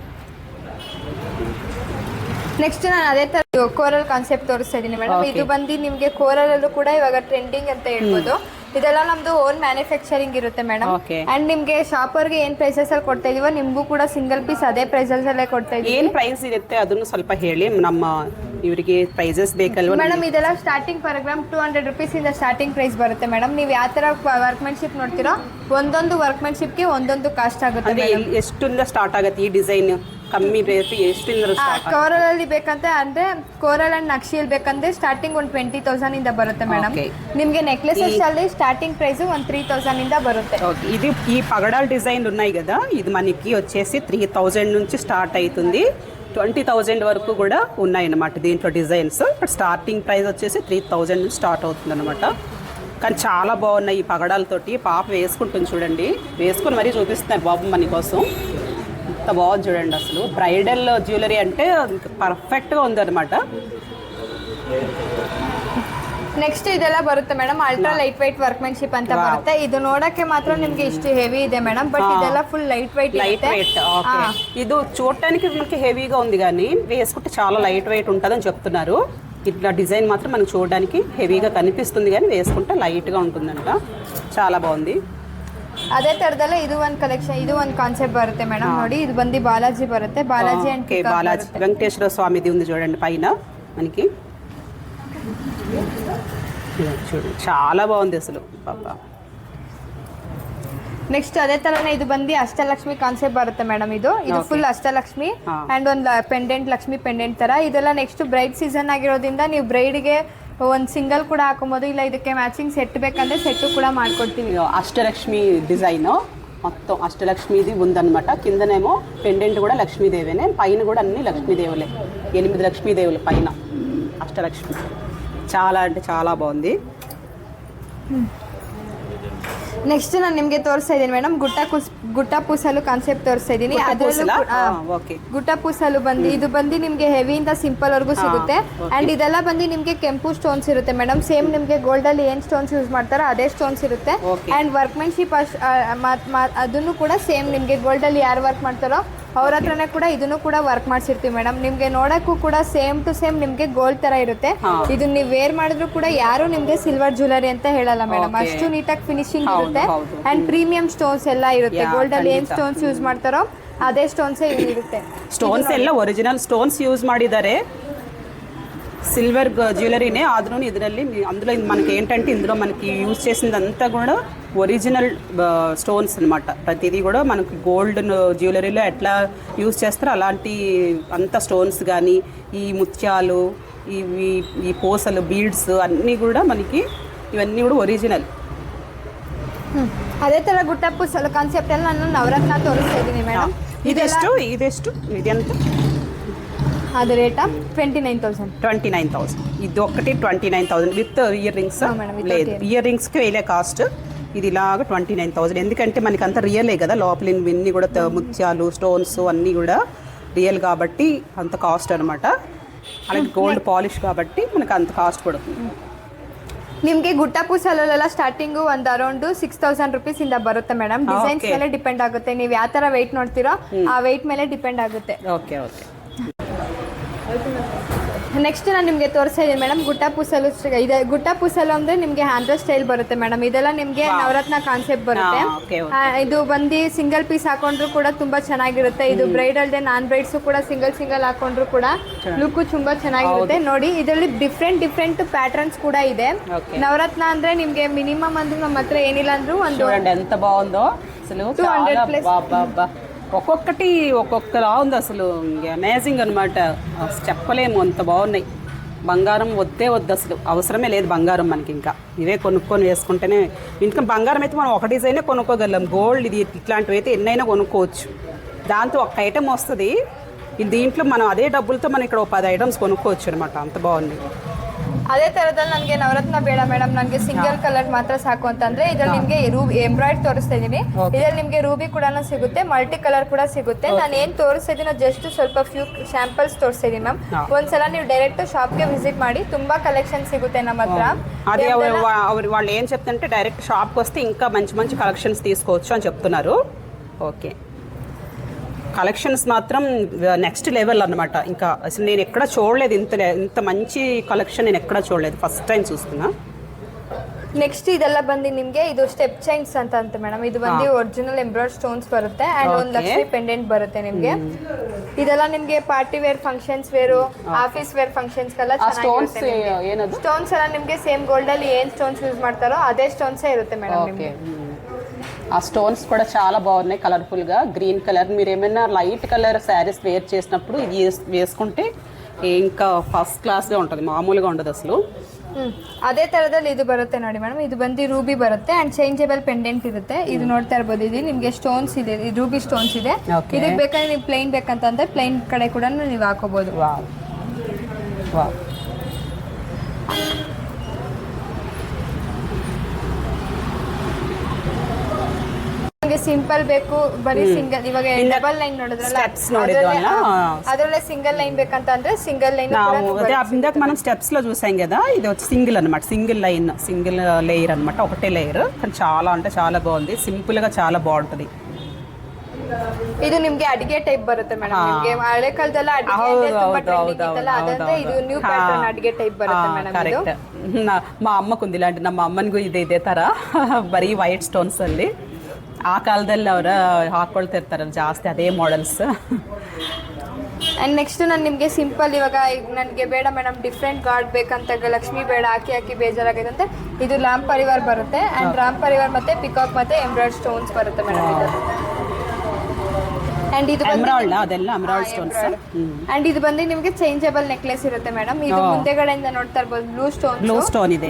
ನೆಕ್ಸ್ಟ್ ನಾನು ಅದೇ ತರ ಕೋರಲ್ ಕಾನ್ಸೆಪ್ಟ್ ತೋರಿಸ್ತಾ ಇದ್ದೀನಿ ಮೇಡಮ್. ಇದು ಬಂದು ನಿಮ್ಗೆ ಕೋರಲ್ ಅಲ್ಲೂ ಕೂಡ ಇವಾಗ ಟ್ರೆಂಡಿಂಗ್ ಅಂತ ಹೇಳ್ಬೋದು. ಇದೆಲ್ಲ ನಮ್ದು ಓನ್ ಮ್ಯಾನುಫ್ಯಾಕ್ಚರಿಂಗ್ ಇರುತ್ತೆ ಮೇಡಮ್. ಅಂಡ್ ನಿಮ್ಗೆ ಶಾಪರ್ಗೆ ಏನ್ ಪ್ರೈಸಸ್ ಅಲ್ಲಿ ಕೊಡ್ತಾ ಇದೀವೋ ನಿಮ್ಗೂ ಕೂಡ ಸಿಂಗಲ್ ಪೀಸ್ ಅದೇ ಪ್ರೈಸಸ್ ಅಲ್ಲೇ ಕೊಡ್ತಾ ಇದೀವಿ.
ಏನ್ ಪ್ರೈಸ್ ಇರುತ್ತೆ ಅದನ್ನು ಸ್ವಲ್ಪ ಹೇಳಿ, ನಮ್ಮ ಇವರಿಗೆ ಪ್ರೈಸಸ್ ಬೇಕಲ್ವಾ
ಮೇಡಮ್. ಇದೆಲ್ಲ ಸ್ಟಾರ್ಟಿಂಗ್ ಪರ್ ಗ್ರಾಮ್ 200 rupees ಇಂದ ಸ್ಟಾರ್ಟಿಂಗ್ ಪ್ರೈಸ್ ಬರುತ್ತೆ ಮೇಡಮ್. ನೀವು ಯಾವ ತರ ವರ್ಕ್ಮೆನ್ಶಿಪ್ ನೋಡ್ತೀರೋ ಒಂದೊಂದು ವರ್ಕ್ಮೆನ್ಶಿಪ್ಗೆ ಒಂದೊಂದು ಕಾಸ್ಟ್ ಆಗುತ್ತೆ.
ಎಷ್ಟಿಂದ ಸ್ಟಾರ್ಟ್ ಆಗುತ್ತೆ ಈ ಡಿಸೈನ್? ಕಮ್ಮಿ ರೇಟ್ ಎಷ್ಟಿಂದ?
ಕೋರಲ್ ಅಲ್ಲಿ ಬೇಕಂತ ಅಂದ್ರೆ ಕೋರಲ್ ಅಂಡ್ ನಕ್ಷಿಯಲ್ಲಿ ಬೇಕಂದ್ರೆ ಸ್ಟಾರ್ಟಿಂಗ್ ಒಂದು 20,000 ಇಂದ ಬರುತ್ತೆ ಮೇಡಮ್. ನಿಮ್ಗೆ నెక్లెసెస్ ಅಲ್ಲಿ స్టార్టింగ్ ప్రైస్ 3,000 ఇంద బರುತ್ತೆ.
ఇది ఈ పగడాల్ డిజైన్లు ఉన్నాయి కదా, ఇది మనకి వచ్చేసి 3,000 నుంచి స్టార్ట్ అవుతుంది. 20,000 వరకు కూడా ఉన్నాయి అన్నమాట దీంట్లో డిజైన్స్. ఇప్పుడు స్టార్టింగ్ ప్రైస్ వచ్చేసి 3,000 నుంచి స్టార్ట్ అవుతుంది అనమాట. కానీ చాలా బాగున్నాయి ఈ పగడాలతోటి. పాప వేసుకుంటుంది చూడండి, వేసుకొని మరీ చూపిస్తున్నారు బాబు మన కోసం. ఎంత బాగుంది చూడండి అసలు. బ్రైడల్ జ్యువెలరీ అంటే పర్ఫెక్ట్గా ఉందన్నమాట.
ನೆಕ್ಸ್ಟ್ ಇದೆಲ್ಲ ಬರುತ್ತೆ madam, ultra light white workmanship ಅಂತ ಬರುತ್ತೆ. ಇದು ನೋಡಕ್ಕೆ ಮಾತ್ರ ನಿಮ್ಗೆ ಇಷ್ಟು ಹೆವಿ ಇದೆ మేడం, బట్ ಇದೆಲ್ಲ ఫుల్ లైట్ వెయిట్.
ఇది చూడటానికి మనకి హెవీగా ఉంది కానీ వేసుకుంటే చాలా లైట్ వెయిట్ ఉంటుందని చెప్తున్నారు. ఇట్లా డిజైన్ మాత్రం మనకు చూడడానికి హెవీగా కనిపిస్తుంది కానీ వేసుకుంటే లైట్గా ఉంటుందంట. చాలా బాగుంది.
ಅದೇ ತರದಲ್ಲೇ ಇದು ಒಂದು ಕಲೆಕ್ಷನ್, ಇದು ಒಂದು ಕಾನ್ಸೆಪ್ಟ್ ಬರುತ್ತೆ ಮೇಡಮ್. ನೋಡಿ ಇದು ಬಂದು ಬಾಲಾಜಿ ಬರುತ್ತೆ. ಬಾಲಾಜಿ ಅಂಡ್
బాలాజీ వెంకటేశ్వర స్వామిది ఉంది చూడండి పైన మనకి. చూడండి చాలా బాగుంది అసలు పాప.
ನೆಕ್ಸ್ಟ್ ಅದೇ ತರನೇ ಇದು ಬಂದು ಅಷ್ಟಲಕ್ಷ್ಮಿ ಕಾನ್ಸೆಪ್ಟ್ ಬರುತ್ತೆ ಮೇಡಮ್. ಇದು ಫುಲ್ ಅಷ್ಟಲಕ್ಷ್ಮಿ ಅಂಡ್ ಒಂದು ಪೆಂಡೆಂಟ್, ಲಕ್ಷ್ಮಿ ಪೆಂಡೆಂಟ್ ತರ. ಇದೆಲ್ಲ ನೆಕ್ಸ್ಟ್ ಬ್ರೈಡ್ ಸೀಸನ್ ಆಗಿರೋದ್ರಿಂದ ನೀವು ಬ್ರೈಡ್ಗೆ ಒಂದು సింగల్ ಕೂಡ ಹಾಕೋಬಹುದು, ಇಲ್ಲ ಇದಕ್ಕೆ ಮ್ಯಾಚಿಂಗ್ ಸೆಟ್ ಬೇಕಂದ್ರೆ ಸೆಟ್ కూడా ಮಾಡ್ಕೊಡ್ತೀವಿ.
అష్టలక్ష్మి డిజైన్ మొత్తం అష్టలక్ష్మిది ఉందన్నమాట. కిందనేమో పెండెంట్ కూడా లక్ష్మీదేవేనే, పైన కూడా అన్ని లక్ష్మీదేవులే. 8 లక్ష్మీదేవులు పైన అష్టలక్ష్మి. చాలా అంటే చాలా బాగుంది.
ನೆಕ್ಸ್ಟ್ ನಾನು ನಿಮಗೆ ತೋರಿಸ್ತಾ ಇದ್ದೀನಿ ಮೇಡಮ್, ಗುಟ್ಟ ಪೂಸಲು ಕಾನ್ಸೆಪ್ಟ್ ತೋರಿಸ್ತಾ ಇದ್ದೀನಿ. ಅದರಲ್ಲೂ ಗುಟ್ಟ ಪೂಸಲು ಬಂದು ಇದು ಬಂದು ನಿಮಗೆ ಹೆವಿಯಿಂದ ಸಿಂಪಲ್ ವರ್ಗೂ ಸಿಗುತ್ತೆ. ಅಂಡ್ ಇದೆಲ್ಲ ಬಂದು ನಿಮಗೆ ಕೆಂಪು ಸ್ಟೋನ್ಸ್ ಇರುತ್ತೆ ಮೇಡಮ್. ಸೇಮ್ ನಿಮಗೆ ಗೋಲ್ಡ್ ಅಲ್ಲಿ ಏನ್ ಸ್ಟೋನ್ಸ್ ಯೂಸ್ ಮಾಡ್ತಾರೋ ಅದೇ ಸ್ಟೋನ್ಸ್ ಇರುತ್ತೆ. ಅಂಡ್ ವರ್ಕ್ಮೆನ್ಶಿಪ್ ಅದನ್ನು ಕೂಡ ಸೇಮ್ ನಿಮಗೆ ಗೋಲ್ಡ್ ಅಲ್ಲಿ ಯಾರು ವರ್ಕ್ ಮಾಡ್ತಾರೋ ಅವ್ರ ಹತ್ರನೇ ಕೂಡ ಇದನ್ನು ಕೂಡ ವರ್ಕ್ ಮಾಡಿಸಿರ್ತೀವಿ ಮೇಡಮ್. ನಿಮ್ಗೆ ನೋಡಕ್ಕೂ ಕೂಡ ಸೇಮ್ ಟು ಸೇಮ್ ನಿಮ್ಗೆ ಗೋಲ್ಡ್ ತರ ಇರುತ್ತೆ. ಇದನ್ನ ನೀವು ವೇರ್ ಮಾಡಿದ್ರು ಕೂಡ ಯಾರು ನಿಮ್ಗೆ ಸಿಲ್ವರ್ ಜ್ಯುವೆಲರಿ ಅಂತ ಹೇಳಲ್ಲ ಮೇಡಮ್. ಅಷ್ಟು ನೀಟಾಗಿ ಫಿನಿಶಿಂಗ್ ಇರುತ್ತೆ. ಅಂಡ್ ಪ್ರೀಮಿಯಂ ಸ್ಟೋನ್ಸ್ ಎಲ್ಲ ಇರುತ್ತೆ. ಗೋಲ್ಡ್ ಅಲ್ಲಿ ಏನ್ ಸ್ಟೋನ್ಸ್ ಯೂಸ್ ಮಾಡ್ತಾರೋ ಅದೇ ಸ್ಟೋನ್ಸ್ ಇರುತ್ತೆ.
ಸ್ಟೋನ್ಸ್ ಎಲ್ಲ ಒರಿಜಿನಲ್ ಸ್ಟೋನ್ಸ್ ಯೂಸ್ ಮಾಡಿದ್ದಾರೆ. సిల్వర్ జ్యువెలరీనే ఆద్రూ ಇದರಲ್ಲಿ. అందులో మనకి ఏంటంటే ఇందులో మనకి యూజ్ చేసిందంతా కూడా ఒరిజినల్ స్టోన్స్ అనమాట. ప్రతిదీ కూడా మనకి గోల్డ్ జ్యువెలరీలో ఎట్లా యూజ్ చేస్తారో అలాంటి అంత స్టోన్స్ కానీ ఈ ముత్యాలు ఈ పూసలు బీడ్స్ అన్నీ కూడా మనకి ఇవన్నీ కూడా ఒరిజినల్.
ಅದೇ ತರ ಗುಟ್ಟ ಪೂಸಲು ಕಾನ್ಸೆಪ್ಟ್ ಎಲ್ಲ ನಾನು ನವರತ್ನ ತೋರಿಸ್ತಾ ಇದ್ದೀನಿ ಮೇಡಮ್.
ಇದೆಷ್ಟು ఇది ఎంత?
ಅದು ರೇಟ್ 29,000.
29,000. ఇది ఒకటి 29,000 విత్ ఇయర్ రింగ్స్. లేదు, ఇయర్ రింగ్స్కి వేలే కాస్ట్. ఇది ఇలాగా 29,000. ఎందుకంటే మనకి అంత రియలే కదా, లోపల ఇవన్నీ కూడా ముత్యాలు స్టోన్స్ అన్నీ కూడా రియల్ కాబట్టి అంత కాస్ట్ అనమాట. అలాగే గోల్డ్ పాలిష్ కాబట్టి మనకు అంత కాస్ట్ పడుతుంది.
ನಿಮಗೆ ಗುಟ್ಟ ಪೂಸಲೆಲ್ಲ ಸ್ಟಾರ್ಟಿಂಗು ಒಂದು ಅರೌಂಡ್ 6,000 ರುಪೀಸ್ ಇಂದ ಬರುತ್ತೆ ಮೇಡಮ್. ಡಿಸೈನ್ಸ್ ಮೇಲೆ ಡಿಪೆಂಡ್ ಆಗುತ್ತೆ. ನೀವು ಯಾವ ತರ ವೆಯ್ಟ್ ನೋಡ್ತೀರೋ ಆ ವೆಯ್ಟ್ ಮೇಲೆ ಡಿಪೆಂಡ್ ಆಗುತ್ತೆ.
Okay okay.
ನೆಕ್ಸ್ಟ್ ನಾನು ನಿಮಗೆ ತೋರಿಸ್ತಾ ಇದ್ದೀನಿ ಮೇಡಮ್, ಗುಟ್ಟ ಪೂಸಲು ಇದೆ. ಗುಟ್ಟ ಪೂಸಲು ಅಂದ್ರೆ ನಿಮಗೆ ಹ್ಯಾಂಡ್ರೆಡ್ ಸ್ಟೈಲ್ ಬರುತ್ತೆ ಮೇಡಮ್. ಇದೆಲ್ಲ ನಿಮಗೆ ನವರತ್ನ ಕಾನ್ಸೆಪ್ಟ್ ಬರುತ್ತೆ. ಇದು ಬಂದು ಸಿಂಗಲ್ ಪೀಸ್ ಹಾಕೊಂಡ್ರು ಕೂಡ ತುಂಬಾ ಚೆನ್ನಾಗಿರುತ್ತೆ. ಇದು ಬ್ರೈಡ್ ಅಲ್ಲದೆ ನಾನ್ ಬ್ರೈಡ್ಸ್ ಕೂಡ ಸಿಂಗಲ್ ಹಾಕೊಂಡ್ರು ಕೂಡ ಲುಕ್ ತುಂಬಾ ಚೆನ್ನಾಗಿರುತ್ತೆ. ನೋಡಿ ಇದರಲ್ಲಿ ಡಿಫ್ರೆಂಟ್ ಪ್ಯಾಟರ್ನ್ಸ್ ಕೂಡ ಇದೆ. ನವರತ್ನ ಅಂದ್ರೆ ನಿಮ್ಗೆ ಮಿನಿಮಮ್ ಅಂದ್ರೆ ನಮ್ಮ ಹತ್ರ ಏನಿಲ್ಲ ಅಂದ್ರೂ ಒಂದು
ఎంత బాగుందో అసలు. 200+ ఒక్కొక్కటి ఒక్కొక్కలా ఉంది అసలు. అమేజింగ్ అనమాట, చెప్పలేము అంత బాగున్నాయి. బంగారం వద్దు అసలు, అవసరమే లేదు బంగారం మనకి. ఇంకా ఇవే కొనుక్కొని వేసుకుంటేనే. ఇంకా బంగారం అయితే మనం ఒక డిజైనే కొనుక్కోగలం. గోల్డ్ ఇది ఇట్లాంటివి అయితే ఎన్నైనా కొనుక్కోవచ్చు. దాంతో ఒక ఐటమ్ వస్తుంది. దీంట్లో మనం అదే డబ్బులతో మనం ఇక్కడ 10 ఐటమ్స్ కొనుక్కోవచ్చు అనమాట. అంత బాగుంది.
ಅದೇ ತರದಲ್ಲಿ ನನಗೆ ನವರತ್ನ ಬೇಡ ಮೇಡಮ್, ನನಗೆ ಸಿಂಗಲ್ ಕಲರ್ ಮಾತ್ರ ಸಾಕು ಅಂತಂದ್ರೆ ಇದ್ರಲ್ಲಿ ನಿಮಗೆ ಎಂಬ್ರಾಯ್ಡ್ ತೋರಿಸ್ತಾ ಇದೀನಿ. ಇದ್ರಲ್ಲಿ ನಿಮಗೆ ರೂಬಿ ಕೂಡ ಸಿಗುತ್ತೆ, ಮಲ್ಟಿ ಕಲರ್ ಕೂಡ ಸಿಗುತ್ತೆ. ನಾನು ಏನ್ ತೋರಿಸ್ತಾ ಇದೀನೋ ಜಸ್ಟ್ ಸ್ವಲ್ಪ ಫ್ಯೂ ಶಾಂಪಲ್ಸ್ ತೋರಿಸ್ತಾ ಇದೀನಿ ಮ್ಯಾಮ್. ಒಂದ್ಸಲ ನೀವು ಡೈರೆಕ್ಟ್ ಶಾಪ್ಗೆ ವಿಸಿಟ್ ಮಾಡಿ, ತುಂಬಾ ಕಲೆಕ್ಷನ್ ಸಿಗುತ್ತೆ ನಮ್ಮ ಹತ್ರ.
అదే వాళ్ళు ఏం చెప్తుంటే డైరెక్ట్ షాప్కి వస్తే ఇంకా మంచి కలెక్షన్స్ తీసుకోవచ్చు అని చెప్తున్నారు. ఓకే, కలెక్షన్స్ మాత్రం నెక్స్ట్ లెవెల్ అనమాట. ఇంకా అసలు నేను ఎక్కడ చూడలేదు ఇంత మంచి కలెక్షన్. నేను ఎక్కడ చూడలేదు, ఫస్ట్ టైం చూస్తున్నా.
ನೆಕ್ಸ್ಟ್ ಇದೆಲ್ಲ ಬಂದು ನಿಮಗೆ ಇದು ಸ್ಟೆಪ್ ಚೈನ್ಸ್ ಅಂತ ಮೇಡಮ್. ಇದು ಬಂದು ಒರಿಜಿನಲ್ ಎಂಬ್ರಾಯ್ಡ್ ಸ್ಟೋನ್ಸ್ ಬರುತ್ತೆ ಅಂಡ್ ಒಂದು ಲಕ್ಷ್ಮಿ ಪೆಂಡೆಂಟ್ ಬರುತ್ತೆ ನಿಮಗೆ. ಇದೆಲ್ಲ ನಿಮಗೆ party wear, functions wear, office wear ಫಂಕ್ಷನ್ಸ್ಗೆಲ್ಲ ಚೆನ್ನಾಗಿರುತ್ತೆ. ಸ್ಟೋನ್ಸ್ ಎಲ್ಲ ನಿಮಗೆ ಸೇಮ್ ಗೋಲ್ಡ್ ಅಲ್ಲಿ ಏನ್ ಸ್ಟೋನ್ಸ್ ಯೂಸ್ ಮಾಡ್ತಾರೋ ಅದೇ ಸ್ಟೋನ್ಸೇ ಇರುತ್ತೆ ಮೇಡಮ್ ನಿಮಗೆ.
ఆ స్టోన్స్ కూడా చాలా బాగున్నాయి, కలర్ఫుల్గా. గ్రీన్ కలర్ మీరు ఏమైనా లైట్ కలర్ శారీస్ వేర్ చేసినప్పుడు ఇది వేసుకుంటే ఇంకా ఫస్ట్ క్లాస్గా ఉంటుంది, మామూలుగా ఉండదు అసలు.
ಅದೇ ತರದಲ್ಲಿ ಇದು ಬರುತ್ತೆ ನೋಡಿ ಮೇಡಮ್. ಇದು ಬಂದು ರೂಬಿ ಬರುತ್ತೆ ಅಂಡ್ ಚೇಂಜಬಲ್ ಪೆಂಡೆಂಟ್ ಇರುತ್ತೆ. ಇದು ನೋಡ್ತಾ ಇರ್ಬೋದು, ಇದು ನಿಮಗೆ ಸ್ಟೋನ್ಸ್ ಇದೆ, ರೂಬಿ ಸ್ಟೋನ್ಸ್ ಇದೆ. ಇದಕ್ಕೆ ಬೇಕಾದ್ರೆ ನೀವು ಪ್ಲೈನ್ ಬೇಕಂತಂದ್ರೆ ಪ್ಲೈನ್ ಕಡೆ ಕೂಡ ನೀವು ಹಾಕೋಬಹುದು. ನಿಮಗೆ ಸಿಂಪಲ್ ಬೇಕು ಬರೀ ಸಿಂಗಲ್, ಇವಾಗ ಡಬಲ್ ಲೈನ್ ನೋಡಿದ್ರಲ್ಲ
ಸ್ಟೆಪ್ಸ್ ನೋಡಿದ್ವಲ್ಲ,
ಅದರಲ್ಲೇ సింగిల్ లైన్ ಬೇಕಂತ ಅಂದ್ರೆ సింగిల్ లైన్
అదే ఇందాక మనం స్టెప్స్ లో చూసాం కదా, ఇది వచ్చి సింగిల్ అనమాట, సింగిల్ లైన్, సింగిల్ లేయర్ అనమాట, ఒకటే లేయర్. కానీ చాలా అంటే చాలా బాగుంది, సింపుల్ గా చాలా బాగుంటది.
ಇದು ನಿಮ್ಗೆ ಅಡಿಗೆ ಟೈಪ್ ಬರುತ್ತೆ ಮೇಡಮ್. ನಿಮ್ಗೆ ಹಳೆ ಕಾಲದಲ್ಲ ಅಡಿಗೆ ಅಂದ್ರೆ ತುಂಬಾ ಟ್ರೆಂಡಿಂಗ್ ಇತ್ತಲ್ಲ, ಅದಂದ್ರೆ ಇದು ನ್ಯೂ ಪ್ಯಾಟರ್ನ್ ಅಡಿಗೆ ಟೈಪ್ ಬರುತ್ತೆ ಮೇಡಮ್. ಇದು
మా అమ్మకు ఉంది ఇలాంటి, ನಮ್ಮ ಅಮ್ಮನಿಗೂ ಇದೇ ತರ ಬರೀ ವೈಟ್ ಸ್ಟೋನ್ಸ್ ಅಲ್ಲಿ ಆ ಕಾಲದಲ್ಲಿ ಅವರ ಹಾಕೊಳ್ತಿರ್ತಾರಲ್ಲ ಜಾಸ್ತಿ ಅದೇ ಮಾಡೆಲ್ಸ್.
ಅಂಡ್ ನೆಕ್ಸ್ಟ್ ನಾನು ನಿಮಗೆ ಸಿಂಪಲ್, ಇವಾಗ ನನಗೆ ಬೇಡ ಮೇಡಮ್ ಡಿಫ್ರೆಂಟ್ ಗಾರ್ಡ್ ಬೇಕಂತ, ಲಕ್ಷ್ಮಿ ಬೇಡ ಹಾಕಿ ಹಾಕಿ ಬೇಜಾರಾಗಿದೆ ಅಂತ, ಇದು ರಾಮ್ ಪರಿವಾರ್ ಬರುತ್ತೆ. ಅಂಡ್ ರಾಮ್ ಪರಿವಾರ್ ಮತ್ತೆ ಪಿಕಾಕ್ ಮತ್ತೆ ಎಂಬ್ರಾಯ್ಡ್ ಸ್ಟೋನ್ಸ್ ಬರುತ್ತೆ ಮೇಡಮ್. ಇದು ಅಂಡ್ ಇದು
ಎಮರಾಲ್ಡ್, ಅದೆಲ್ಲ ಎಮರಾಲ್ಡ್ ಸ್ಟೋನ್ಸ್.
ಅಂಡ್ ಇದು ಬಂದು ನಿಮಗೆ ಚೇಂಜಬಲ್ ನೆಕ್ಲೆಸ್ ಇರುತ್ತೆ ಮೇಡಮ್. ಇದು ಮುಂದೆಗಡೆಯಿಂದ ನೋಡ್ತಾ ಇರ್ಬೋದು ಬ್ಲೂ ಸ್ಟೋನ್
ಇದೆ,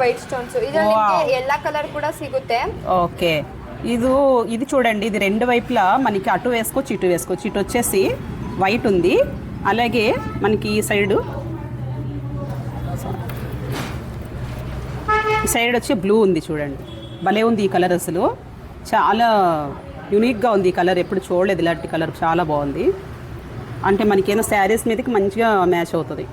ವೈಟ್ ಸ್ಟೋನ್ಸ್. ಇದರಲ್ಲಿ ಎಲ್ಲಾ ಕಲರ್ ಕೂಡ ಸಿಗುತ್ತೆ.
ఓకే, ఇది చూడండి, ఇది రెండు వైపులా మనకి అటు వేసుకోవచ్చు ఇటు వేసుకోవచ్చు. ఇటు వచ్చేసి వైట్ ఉంది, అలాగే మనకి ఈ సైడ్ వచ్చి బ్లూ ఉంది. చూడండి భలే ఉంది ఈ కలర్, అసలు చాలా యూనిక్గా ఉంది ఈ కలర్, ఎప్పుడు చూడలేదు ఇలాంటి కలర్, చాలా బాగుంది. అంటే మనకేమో శారీస్ మీదకి మంచిగా మ్యాచ్ అవుతుంది.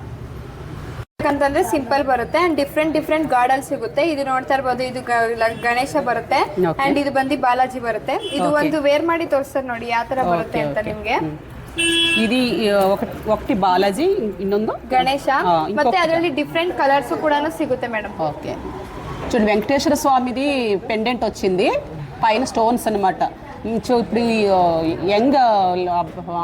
ಅಂತಂದ್ರೆ ಸಿಂಪಲ್ ಬರುತ್ತೆ ಅಂಡ್ ಡಿಫ್ರೆಂಟ್ ಗಾರ್ಡಲ್ ಸಿಗುತ್ತೆ. ಇದು ನೋಡ್ತಾ ಇರ್ಬೋದು, ಇದು ಗಣೇಶ ಬರುತ್ತೆ ಅಂಡ್ ಇದು ಬಂದು ಬಾಲಾಜಿ ಬರುತ್ತೆ. ಇದು ಒಂದು ವೇರ್ ಮಾಡಿ ತೋರಿಸ್ತಾರೆ ನೋಡಿ ಯಾವ ತರ ಬರುತ್ತೆ ಅಂತ ನಿಮ್ಗೆ.
ఇది ఒకటి బాలాజీ, ಇನ್ನೊಂದು
ಗಣೇಶ, ಮತ್ತೆ ಅದರಲ್ಲಿ ಡಿಫ್రెంట్ కలర్స్ కూడా సిಗುತ್ತೆ మేడం.
ఓకే, చూడండి వెంకటేశ్వర స్వామిది పెండెంట్ వచ్చింది, పైన స్టోన్స్ అనమాట. ఇప్పుడు యంగ్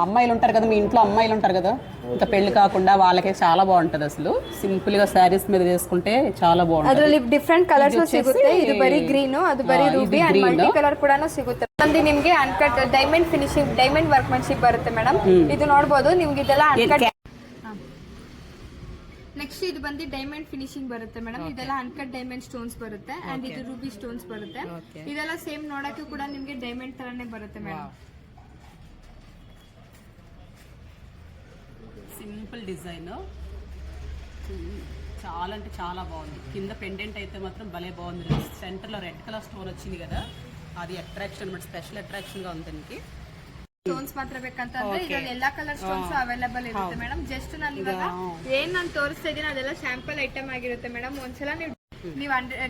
అమ్మాయిలు ఉంటారు కదా, మీ ఇంట్లో అమ్మాయిలు ఉంటారు కదా, ఇంకా పెళ్లి కాకుండా వాళ్ళకి చాలా బాగుంటది. అసలు సింపుల్ గా శారీస్ మీద వేసుకుంటే చాలా బాగుంటుంది.
ಅದರಲ್ಲಿ ಡಿಫ್ರೆಂಟ್ ಕಲರ್ಸ್ ಸಿಗುತ್ತೆ. ಇದು ಬರೀ ಗ್ರೀನ್, ಅದು ಬರೀ ರೂಬಿ ಅಂಡ್ ಮಲ್ಟಿ ಕಲರ್ ಕೂಡ ಸಿಗುತ್ತೆ. ಅಲ್ಲಿ ನಿಮ್ಗೆ uncut diamond finishing, diamond workmanship ಬರುತ್ತೆ ಮೇಡಮ್. ಇದು ನೋಡಬಹುದು ನಿಮ್ಗೆ, ಇದೆಲ್ಲ ಅನ್ಕಟ್. ನೆಕ್ಸ್ಟ್ ಇದು ಬಂದು ಡೈಮಂಡ್ ಫಿನಿಶಿಂಗ್ ಬರುತ್ತೆ ಮೇಡಮ್. ಇದೆಲ್ಲ ಅನ್ಕಟ್ ಡೈಮಂಡ್ ಸ್ಟೋನ್ಸ್ ಬರುತ್ತೆ ಅಂಡ್ ಇದು ರೂಬಿ ಸ್ಟೋನ್ಸ್ ಬರುತ್ತೆ. ಇದೆಲ್ಲ ಸೇಮ್ ನೋಡಕ್ಕೆ ಕೂಡ ನಿಮ್ಗೆ ಡೈಮಂಡ್ ತರನೇ ಬರುತ್ತೆ ಮೇಡಮ್.
సింపుల్ డిజైన్, చాలా అంటే చాలా బాగుంది. కింద పెండెంట్ అయితే మాత్రం భలే బాగుంది. సెంటర్లో రెడ్ కలర్ స్టోన్ వచ్చింది కదా, అది అట్రాక్షన్ అనమాట, స్పెషల్ అట్రాక్షన్ గా ఉంది దానికి.
ಸ್ಟೋನ್ಸ್ ಮಾತ್ರ ಬೇಕಂತಂದ್ರೆ ಇದರಲ್ಲಿ ಎಲ್ಲಾ ಕಲರ್ ಸ್ಟೋನ್ಸ್ ಅವೈಲೇಬಲ್ ಇರುತ್ತೆ ಮೇಡಮ್. ಜಸ್ಟ್ ನಾನು ಇವಾಗ ಏನ್ ನಾನು ತೋರಿಸ್ತಾ ಇದ್ದೀನಿ ಅದೆಲ್ಲ ಸ್ಯಾಂಪಲ್ ಐಟಮ್ ಆಗಿರುತ್ತೆ ಮೇಡಮ್. ಒಂದ್ಸಲ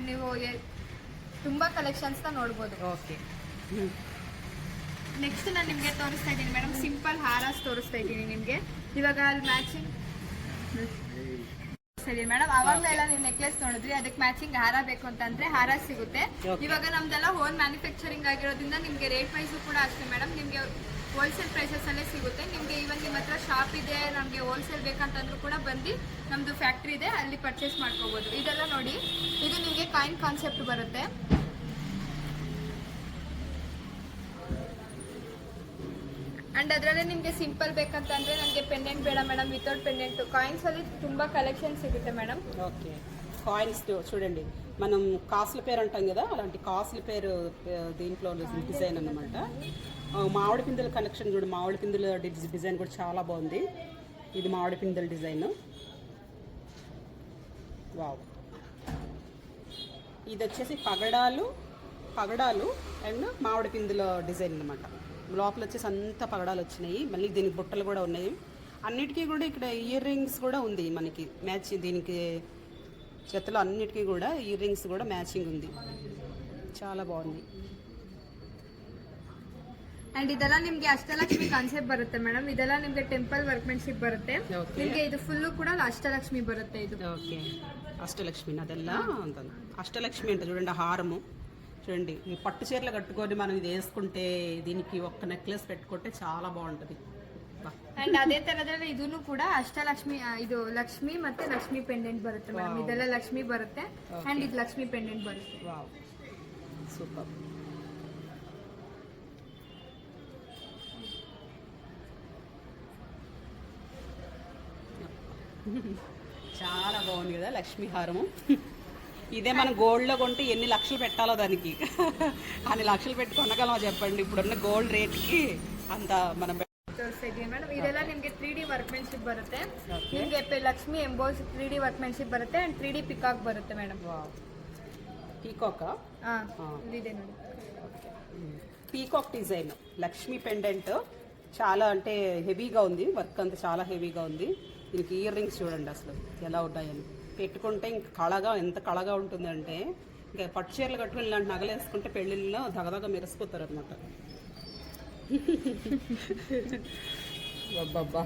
ನೀವು ತುಂಬಾ ಕಲೆಕ್ಷನ್ಸ್ ನೋಡ್ಬೋದು.
ಓಕೆ,
ನೆಕ್ಸ್ಟ್ ನಾನು ನಿಮ್ಗೆ ತೋರಿಸ್ತಾ ಇದ್ದೀನಿ ಮೇಡಮ್, ಸಿಂಪಲ್ ಹಾರಾಸ್ ತೋರಿಸ್ತಾ ಇದ್ದೀನಿ ನಿಮ್ಗೆ. ಇವಾಗ ಅಲ್ಲಿ ಮ್ಯಾಚಿಂಗ್ ಸರಿ ಮೇಡಮ್, ಅವಾಗಲೆಲ್ಲ ನೀವು ನೆಕ್ಲೆಸ್ ನೋಡಿದ್ರಿ, ಅದಕ್ಕೆ ಮ್ಯಾಚಿಂಗ್ ಹಾರ ಬೇಕು ಅಂತಂದ್ರೆ ಹಾರ ಸಿಗುತ್ತೆ. ಇವಾಗ ನಮ್ದೆಲ್ಲ ಓನ್ ಮ್ಯಾನುಫ್ಯಾಕ್ಚರಿಂಗ್ ಆಗಿರೋದ್ರಿಂದ ನಿಮ್ಗೆ ರೇಟ್ ವೈಸು ಕೂಡ ಅಷ್ಟೇ ಮೇಡಮ್, ನಿಮ್ಗೆ ಹೋಲ್ಸೇಲ್ ಪ್ರೈಸಸ್ ಅಲ್ಲೇ ಸಿಗುತ್ತೆ. ನಿಮ್ಗೆ ಇವನ್ ನಿಮ್ಮ ಹತ್ರ ಶಾಪ್ ಇದೆ, ನಮ್ಗೆ ಹೋಲ್ಸೇಲ್ ಬೇಕಂತಂದ್ರೂ ಕೂಡ ಬಂದು ನಮ್ದು ಫ್ಯಾಕ್ಟ್ರಿ ಇದೆ, ಅಲ್ಲಿ ಪರ್ಚೇಸ್ ಮಾಡ್ಕೋಬಹುದು. ಇದೆಲ್ಲ ನೋಡಿ, ಇದು ನಿಮ್ಗೆ ಕಾಯಿನ್ ಕಾನ್ಸೆಪ್ಟ್ ಬರುತ್ತೆ. ಅಂಡ್ ಅದರಲ್ಲೇ ನಿಮಗೆ ಸಿಂಪಲ್ ಬೇಕಂತಂದ್ರೆ ನನಗೆ ಪೆಂಡೆಂಟ್ ಬೇಡ ಮೇಡಮ್, ವಿತೌಟ್ ಪೆಂಡೆಂಟ್ ಕಾಯಿನ್ಸ್ ಅಲ್ಲಿ ತುಂಬಾ కలెక్షన్ సిಗುತ್ತೆ మేడం.
ఓకే, కాయిన్స్ చూడండి, మనం కాసుల పేరు అంటాం కదా, అలాంటి కాసుల పేరు దీంట్లో డిజైన్ అన్నమాట. మామిడి పిందెల కలెక్షన్ చూడు, మామిడి పిందెల డిజైన్ కూడా చాలా బాగుంది. ఇది మామిడి పిందెల డిజైన్, వావ్. ఇది వచ్చేసి పగడాలు అండ్ మామిడి పిందెల డిజైన్ అన్నమాట. లోపల వచ్చేసి అంతా పగడాలు వచ్చినాయి, మళ్ళీ దీనికి బుట్టలు కూడా ఉన్నాయి. అన్నిటికీ కూడా ఇక్కడ ఇయర్ రింగ్స్ కూడా ఉంది మనకి మ్యాచ్, దీనికి జతలో అన్నిటికీ కూడా ఇయర్ రింగ్స్ కూడా మ్యాచింగ్ ఉంది, చాలా బాగుంది.
ಅಂಡ್ ಇದೆಲ್ಲ ನಿಮ್ಗೆ ಅಷ್ಟಲಕ್ಷ್ಮಿ ಕಾನ್ಸೆಪ್ಟ್ ಬರುತ್ತೆ ಮೇಡಮ್. ಇದೆಲ್ಲ ನಿಮ್ಗೆ ಟೆಂಪಲ್ ವರ್ಕ್ಮೆನ್ಶಿಪ್ ಬರುತ್ತೆ. ನಿಮ್ಗೆ ಇದು ಫುಲ್ ಕೂಡ ಅಷ್ಟಲಕ್ಷ್ಮಿ ಬರುತ್ತೆ. ಇದು
ఓకే, అష్టలక్ష్మి అదెల్లా అంటాను. అష్టలక్ష్మి అంటే చూడండి, హారము చూడండి, ఈ పట్టు చీరలు కట్టుకొని మనం ఇది వేసుకుంటే, దీనికి ఒక్క నెక్లెస్ పెట్టుకుంటే చాలా బాగుంటుంది.
ಅಂಡ್ ಅದೇ ತರದಲ್ಲಿ ಇದನ್ನು ಕೂಡ ಅಷ್ಟಲಕ್ಷ್ಮಿ, ಇದು ಲಕ್ಷ್ಮಿ ಮತ್ತೆ ಲಕ್ಷ್ಮಿ ಪೆಂಡೆಂಟ್ ಬರುತ್ತೆ ಮೇಡಮ್. ಇದೆಲ್ಲ ಲಕ್ಷ್ಮಿ ಬರುತ್ತೆ ಅಂಡ್ ಇದು ಲಕ್ಷ್ಮಿ ಪೆಂಡೆಂಟ್ ಬರುತ್ತೆ.
Wow, super. చాలా బాగుంది కదా లక్ష్మీ హారము. ఇదే మనం గోల్డ్లో కొంటే ఎన్ని లక్షలు పెట్టాలో దానికి, అన్ని లక్షలు పెట్టి కొనగలమో చెప్పండి ఇప్పుడున్న గోల్డ్ రేట్కి అంత మనం.
ಮೇಡಮ್ ಇದೆಲ್ಲ ನಿಮಗೆ 3D ವರ್ಕ್ಮೆನ್ಶಿಪ್ ಬರುತ್ತೆ. ನಿಮಗೆ ಲಕ್ಷ್ಮಿ ಎಂಬೋಸ್ 3D ವರ್ಕ್ಮೆನ್ಶಿಪ್ ಬರುತ್ತೆ ಅಂಡ್ 3D ಪಿಕಾಕ್ ಬರುತ್ತೆ ಮೇಡಮ್.
పీకాక్
ಇದೆ ನೋಡಿ.
పీకాక్ డిజైన్ లక్ష్మీ పెండెంట్ చాలా అంటే హెవీగా ఉంది, వర్క్ అంతా చాలా హెవీగా ఉంది. దీనికి ఇయర్ రింగ్స్ చూడండి అసలు ఎలా ఉన్నాయని, పెట్టుకుంటే ఇంకా కళగా ఎంత కళగా ఉంటుందంటే ఇంకా పట్టు చీరలు కట్టుకుని ఇలాంటి నగలు వేసుకుంటే పెళ్ళిళ్ళలో దగదగ మెరిసిపోతారు అనమాట. అబ్బబ్బా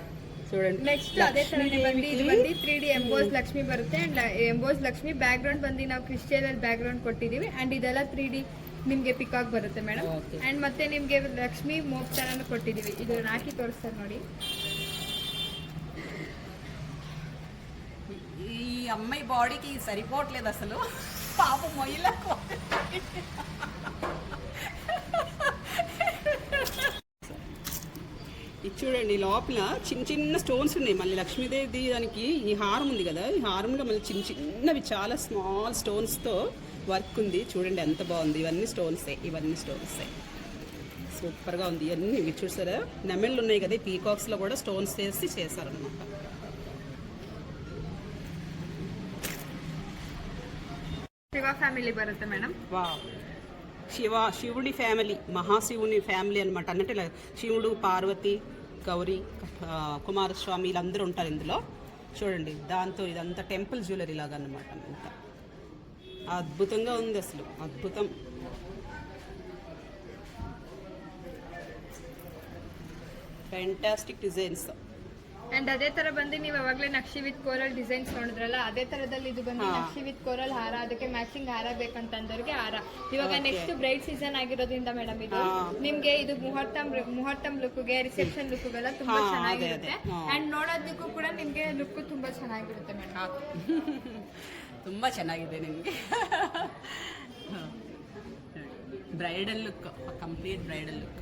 చూడండి.
ನೆಕ್ಸ್ಟ್ ಅದೇ ತರನೇ ಬಂದು ಇದು ಬಂದು 3D ಎಂಬೋಸ್ ಲಕ್ಷ್ಮಿ ಬರುತ್ತೆ and emboss Lakshmi back ground ಬಂದು ನಾವು ಕ್ರಿಸ್ಟಲ್ ಅಲ್ಲಿ ಬ್ಯಾಕ್ ಗ್ರೌಂಡ್ ಕೊಟ್ಟಿದೀವಿ ಅಂಡ್ ಇದೆಲ್ಲ 3D ನಿಮಗೆ ಪಿಕಾಕ್ ಬರುತ್ತೆ ಮೇಡಮ್. ಅಂಡ್ ಮತ್ತೆ ನಿಮಗೆ ಲಕ್ಷ್ಮಿ ಮೋಪ್ ತರನು ಕೊಟ್ಟಿದೀವಿ. ಇದು ಹಾಕಿ ತೋರಿಸ್ತಾರೆ ನೋಡಿ.
ఈ అమ్మాయి బాడీకి సరిపోవట్లేదు అసలు, పాపం మొయ్యలకు. ఇది చూడండి లోపల చిన్న చిన్న స్టోన్స్ ఉన్నాయి. మళ్ళీ లక్ష్మీదేవి దానికి ఈ హారం ఉంది కదా, ఈ హారంలో మళ్ళీ చిన్న చిన్నవి చాలా స్మాల్ స్టోన్స్తో వర్క్ ఉంది. చూడండి ఎంత బాగుంది. ఇవన్నీ స్టోన్సే, ఇవన్నీ స్టోన్సే. సూపర్గా ఉంది. ఇవన్నీ ఇవి చూసారా నెమెళ్ళు ఉన్నాయి కదా, పీకాక్స్లో కూడా స్టోన్స్ వేసి చేశారనమాట.
శివ ఫ్యామిలీ బರುತ್ತೆ మేడం.
వావ్, శివుడి ఫ్యామిలీ, మహాశివుని ఫ్యామిలీ అనమాట. అన్నట్టు ఇలా శివుడు, పార్వతి, గౌరీ, కుమారస్వామి వీళ్ళందరూ ఉంటారు ఇందులో. చూడండి దాంతో ఇదంతా టెంపుల్ జ్యువెలరీ లాగా అనమాట. అంతా అద్భుతంగా ఉంది అసలు, అద్భుతం. Fantastic designs.
ಅಂಡ್ ಅದೇ ತರ ಬಂದು ನೀವು ಅವಾಗಲೇ ನಕ್ಷಿ ವಿತ್ ಕೋರಲ್ ಡಿಸೈನ್ಸ್ ನೋಡಿದ್ರಲ್ಲ, ಅದೇ ತರದಲ್ಲಿ ಇದು ಬಂದು ನಕ್ಷಿ ವಿತ್ ಕೋರಲ್ ಹಾರ, ಅದಕ್ಕೆ ಮ್ಯಾಚಿಂಗ್ ಹಾರ ಬೇಕಂತಂದವ್ರಿಗೆ ಹಾರ. ಇವಾಗ ನೆಕ್ಸ್ಟ್ ಬ್ರೈಡ್ ಸೀಸನ್ ಆಗಿರೋದ್ರಿಂದ ಮೇಡಮ್ ಇದು ನಿಮ್ಗೆ ಇದು ಮುಹೂರ್ತಂ ಲುಕ್ಗೆ, ರಿಸೆಪ್ಷನ್ ಲುಕ್ಗೆಲ್ಲ ತುಂಬಾ ಚೆನ್ನಾಗಿರುತ್ತೆ. ಅಂಡ್ ನೋಡೋದಕ್ಕೂ ಕೂಡ ನಿಮ್ಗೆ ಲುಕ್ ತುಂಬಾ ಚೆನ್ನಾಗಿರುತ್ತೆ ಮೇಡಮ್.
ತುಂಬಾ ಚೆನ್ನಾಗಿದೆ ನಿಮಗೆ. Bridal look, complete bridal look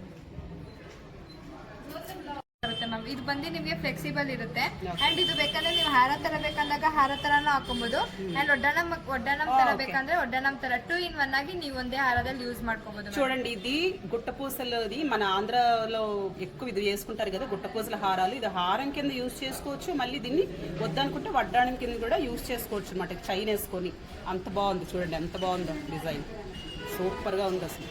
ಬರುತ್ತೆ ಮ್ಯಾಮ್. ಇದು ಬಂದು ನಿಮಗೆ ಫ್ಲೆಕ್ಸಿಬಲ್ ಇರುತ್ತೆ. ಅಂಡ್ ಇದು ಬೇಕಂದ್ರೆ ನೀವು ಹಾರ ತರ ಬೇಕಂದಾಗ ಹಾರ ತರನು ಹಾಕೊಬಹುದು. ಅಂಡ್ ಒಡ್ಡನಂ ತರ ಬೇಕಂದ್ರೆ ಒಡ್ಡನಂ ತರ 2 in 1 ఆగి ನೀವು ಒಂದೇ హారದಲ್ಲಿ యూజ్ ಮಾಡ್కోಬಹುದು.
చూడండి ఇది గుట్టపూసలది, మన ఆంధ్రాలో ఎక్కువ ఇది చేసుకుంటారు కదా గుట్టపూసల హారాలు. ఇది హారం కింద యూజ్ చేసుకోవచ్చు, మళ్ళీ దీన్ని వద్దనుకుంటే వడ్డాణం కింద కూడా యూజ్ చేసుకోవచ్చు అనమాట. చైన్ వేసుకొని అంత బాగుంది. చూడండి ఎంత బాగుందో డిజైన్, సూపర్గా ఉంది అసలు.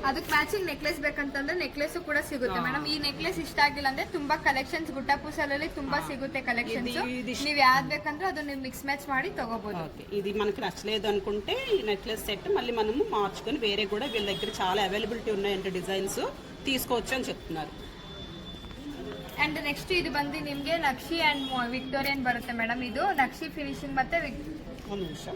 ಅದಕ್ಕೆ ಮ್ಯಾಚಿಂಗ್ ನೆಕ್ಲೆಸ್ ಬೇಕಂತಂದ್ರೆ ನೆಕ್ಲೆಸ್ ಕೂಡ ಸಿಗುತ್ತೆ ಮೇಡಮ್. ಈ ನೆಕ್ಲೆಸ್ ಇಷ್ಟ ಆಗಿಲ್ಲ ಅಂದ್ರೆ ತುಂಬಾ ಕಲೆಕ್ಷನ್ಸ್ ಗುಟ್ಟಪೂಸಲಲ್ಲಿ ತುಂಬಾ ಸಿಗುತ್ತೆ ಕಲೆಕ್ಷನ್ಸ್. ನೀವು ಯಾವ್ದು ಬೇಕಂದ್ರೆ ಅದನ್ನ ನೀವು ಮಿಕ್ಸ್ ಮ್ಯಾಚ್ ಮಾಡಿ ತಗೋಬಹುದು.
ఇది మనకి నచ్చలేదు అనుకుంటే ఈ నెక్లెస్ సెట్ మళ్ళీ మనము మార్చుకొని వేరే కూడా వీళ్ళ దగ్గర చాలా అవైలబిలిటీ ఉన్నాయంటే డిజైన్స్ తీసుకోవచ్చు అని చెప్తున్నారు.
ಅಂಡ್ ನೆಕ್ಸ್ಟ್ ಇದು ಬಂದು ನಿಮಗೆ ನಕ್ಷಿ ಅಂಡ್ ವಿಕ್ಟೋರಿಯನ್ ಬರುತ್ತೆ ಮೇಡಮ್. ಇದು ನಕ್ಷಿ ಫಿನಿಶಿಂಗ್ ಮತ್ತೆ
ಒಂದು ನಿಮಿಷ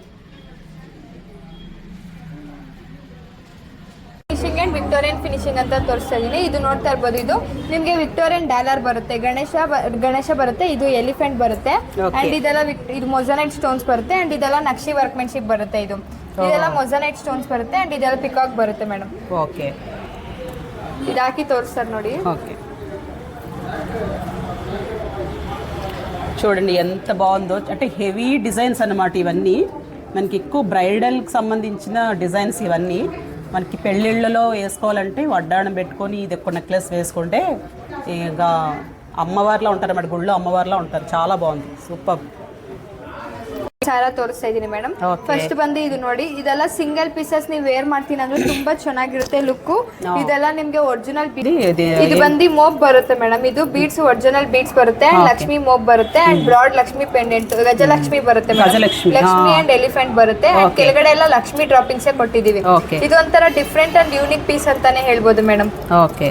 ಫಿನಿಶಿಂಗ್ ಅಂಡ್ ವಿಕ್ಟೋರಿಯನ್ ಫಿನಿಶಿಂಗ್ ಅಂತ ತೋರಿಸ್ತಾ ಇದೀನಿ. ಇದು ನೋಡ್ತಾ ಇರ್ಬೋದು, ಇದು ನಿಮಗೆ ವಿಕ್ಟೋರಿಯನ್ ಡಾಲರ್ ಬರುತ್ತೆ, ಗಣೇಶ ಬರುತ್ತೆ, ಇದು ಎಲಿಫೆಂಟ್ ಬರುತ್ತೆ. ಅಂಡ್ ಇದೆಲ್ಲ ಇದು ಮೊಜನೈಟ್ ಸ್ಟೋನ್ಸ್ ಬರುತ್ತೆ. ಅಂಡ್ ಇದೆಲ್ಲ ನಕ್ಷಿ ವರ್ಕ್ಮೆನ್ಶಿಪ್ ಬರುತ್ತೆ. ಇದೆಲ್ಲ ಮೊಜನೈಟ್ ಸ್ಟೋನ್ಸ್ ಬರುತ್ತೆ. ಅಂಡ್ ಇದೆಲ್ಲ ಪಿಕಾಕ್ ಬರುತ್ತೆ ಮೇಡಮ್.
ಓಕೆ,
ಇದು ಹಾಕಿ ತೋರಿಸ್ತಾರೆ ನೋಡಿ.
ఓకే చూడండి ఎంత బాగుందో. అంటే హెవీ డిజైన్స్ అన్నమాట ఇవన్నీ. మనకి ఎక్కువ బ్రైడల్కి సంబంధించిన డిజైన్స్ ఇవన్నీ. మనకి పెళ్ళిళ్ళలో వేసుకోవాలంటే వడ్డాణం పెట్టుకొని ఇది ఒక నెక్లెస్ వేసుకుంటే ఇంకా అమ్మవారిలా ఉంటారు అన్నమాట, గుళ్ళో అమ్మవారిలా ఉంటారు. చాలా బాగుంది, సూపర్.
చాలా ತೋರಿಸ್ತಾ ಇದೀನಿ ಮೇಡಮ್. ಫಸ್ಟ್ ಬಂದು ಇದು ನೋಡಿ, ಇದೆಲ್ಲ ಸಿಂಗಲ್ ಪೀಸಸ್ ನೀವು ವೇರ್ ಮಾಡ್ತೀನಿ ಅಂದ್ರೆ ತುಂಬಾ ಚೆನ್ನಾಗಿರುತ್ತೆ ಲುಕ್. ಇದೆಲ್ಲ ನಿಮ್ಗೆ ಒರಿಜಿನಲ್ ಇದು ಬಂದು ಮೋಪ್ ಬರುತ್ತೆ ಮೇಡಮ್. ಇದು ಬೀಡ್ಸ್, ಒರಿಜಿನಲ್ ಬೀಡ್ಸ್ ಬರುತ್ತೆ. ಅಂಡ್ ಲಕ್ಷ್ಮಿ ಮೋಪ್ ಬರುತ್ತೆ. And broad Lakshmi pendant, Gajalakshmi ಬರುತ್ತೆ. ಲಕ್ಷ್ಮಿ ಅಂಡ್ ಎಲಿಫೆಂಟ್ ಬರುತ್ತೆ. ಅಂಡ್ ಕೆಳಗಡೆ ಎಲ್ಲ ಲಕ್ಷ್ಮಿ ಡ್ರಾಪಿಂಗ್ಸ್ ಕೊಟ್ಟಿದೀವಿ. ಇದು ಒಂಥರ ಡಿಫ್ರೆಂಟ್ ಅಂಡ್ ಯೂನಿಕ್ ಪೀಸ್ ಅಂತಾನೆ ಹೇಳ್ಬೋದು ಮೇಡಮ್.
ఓకే,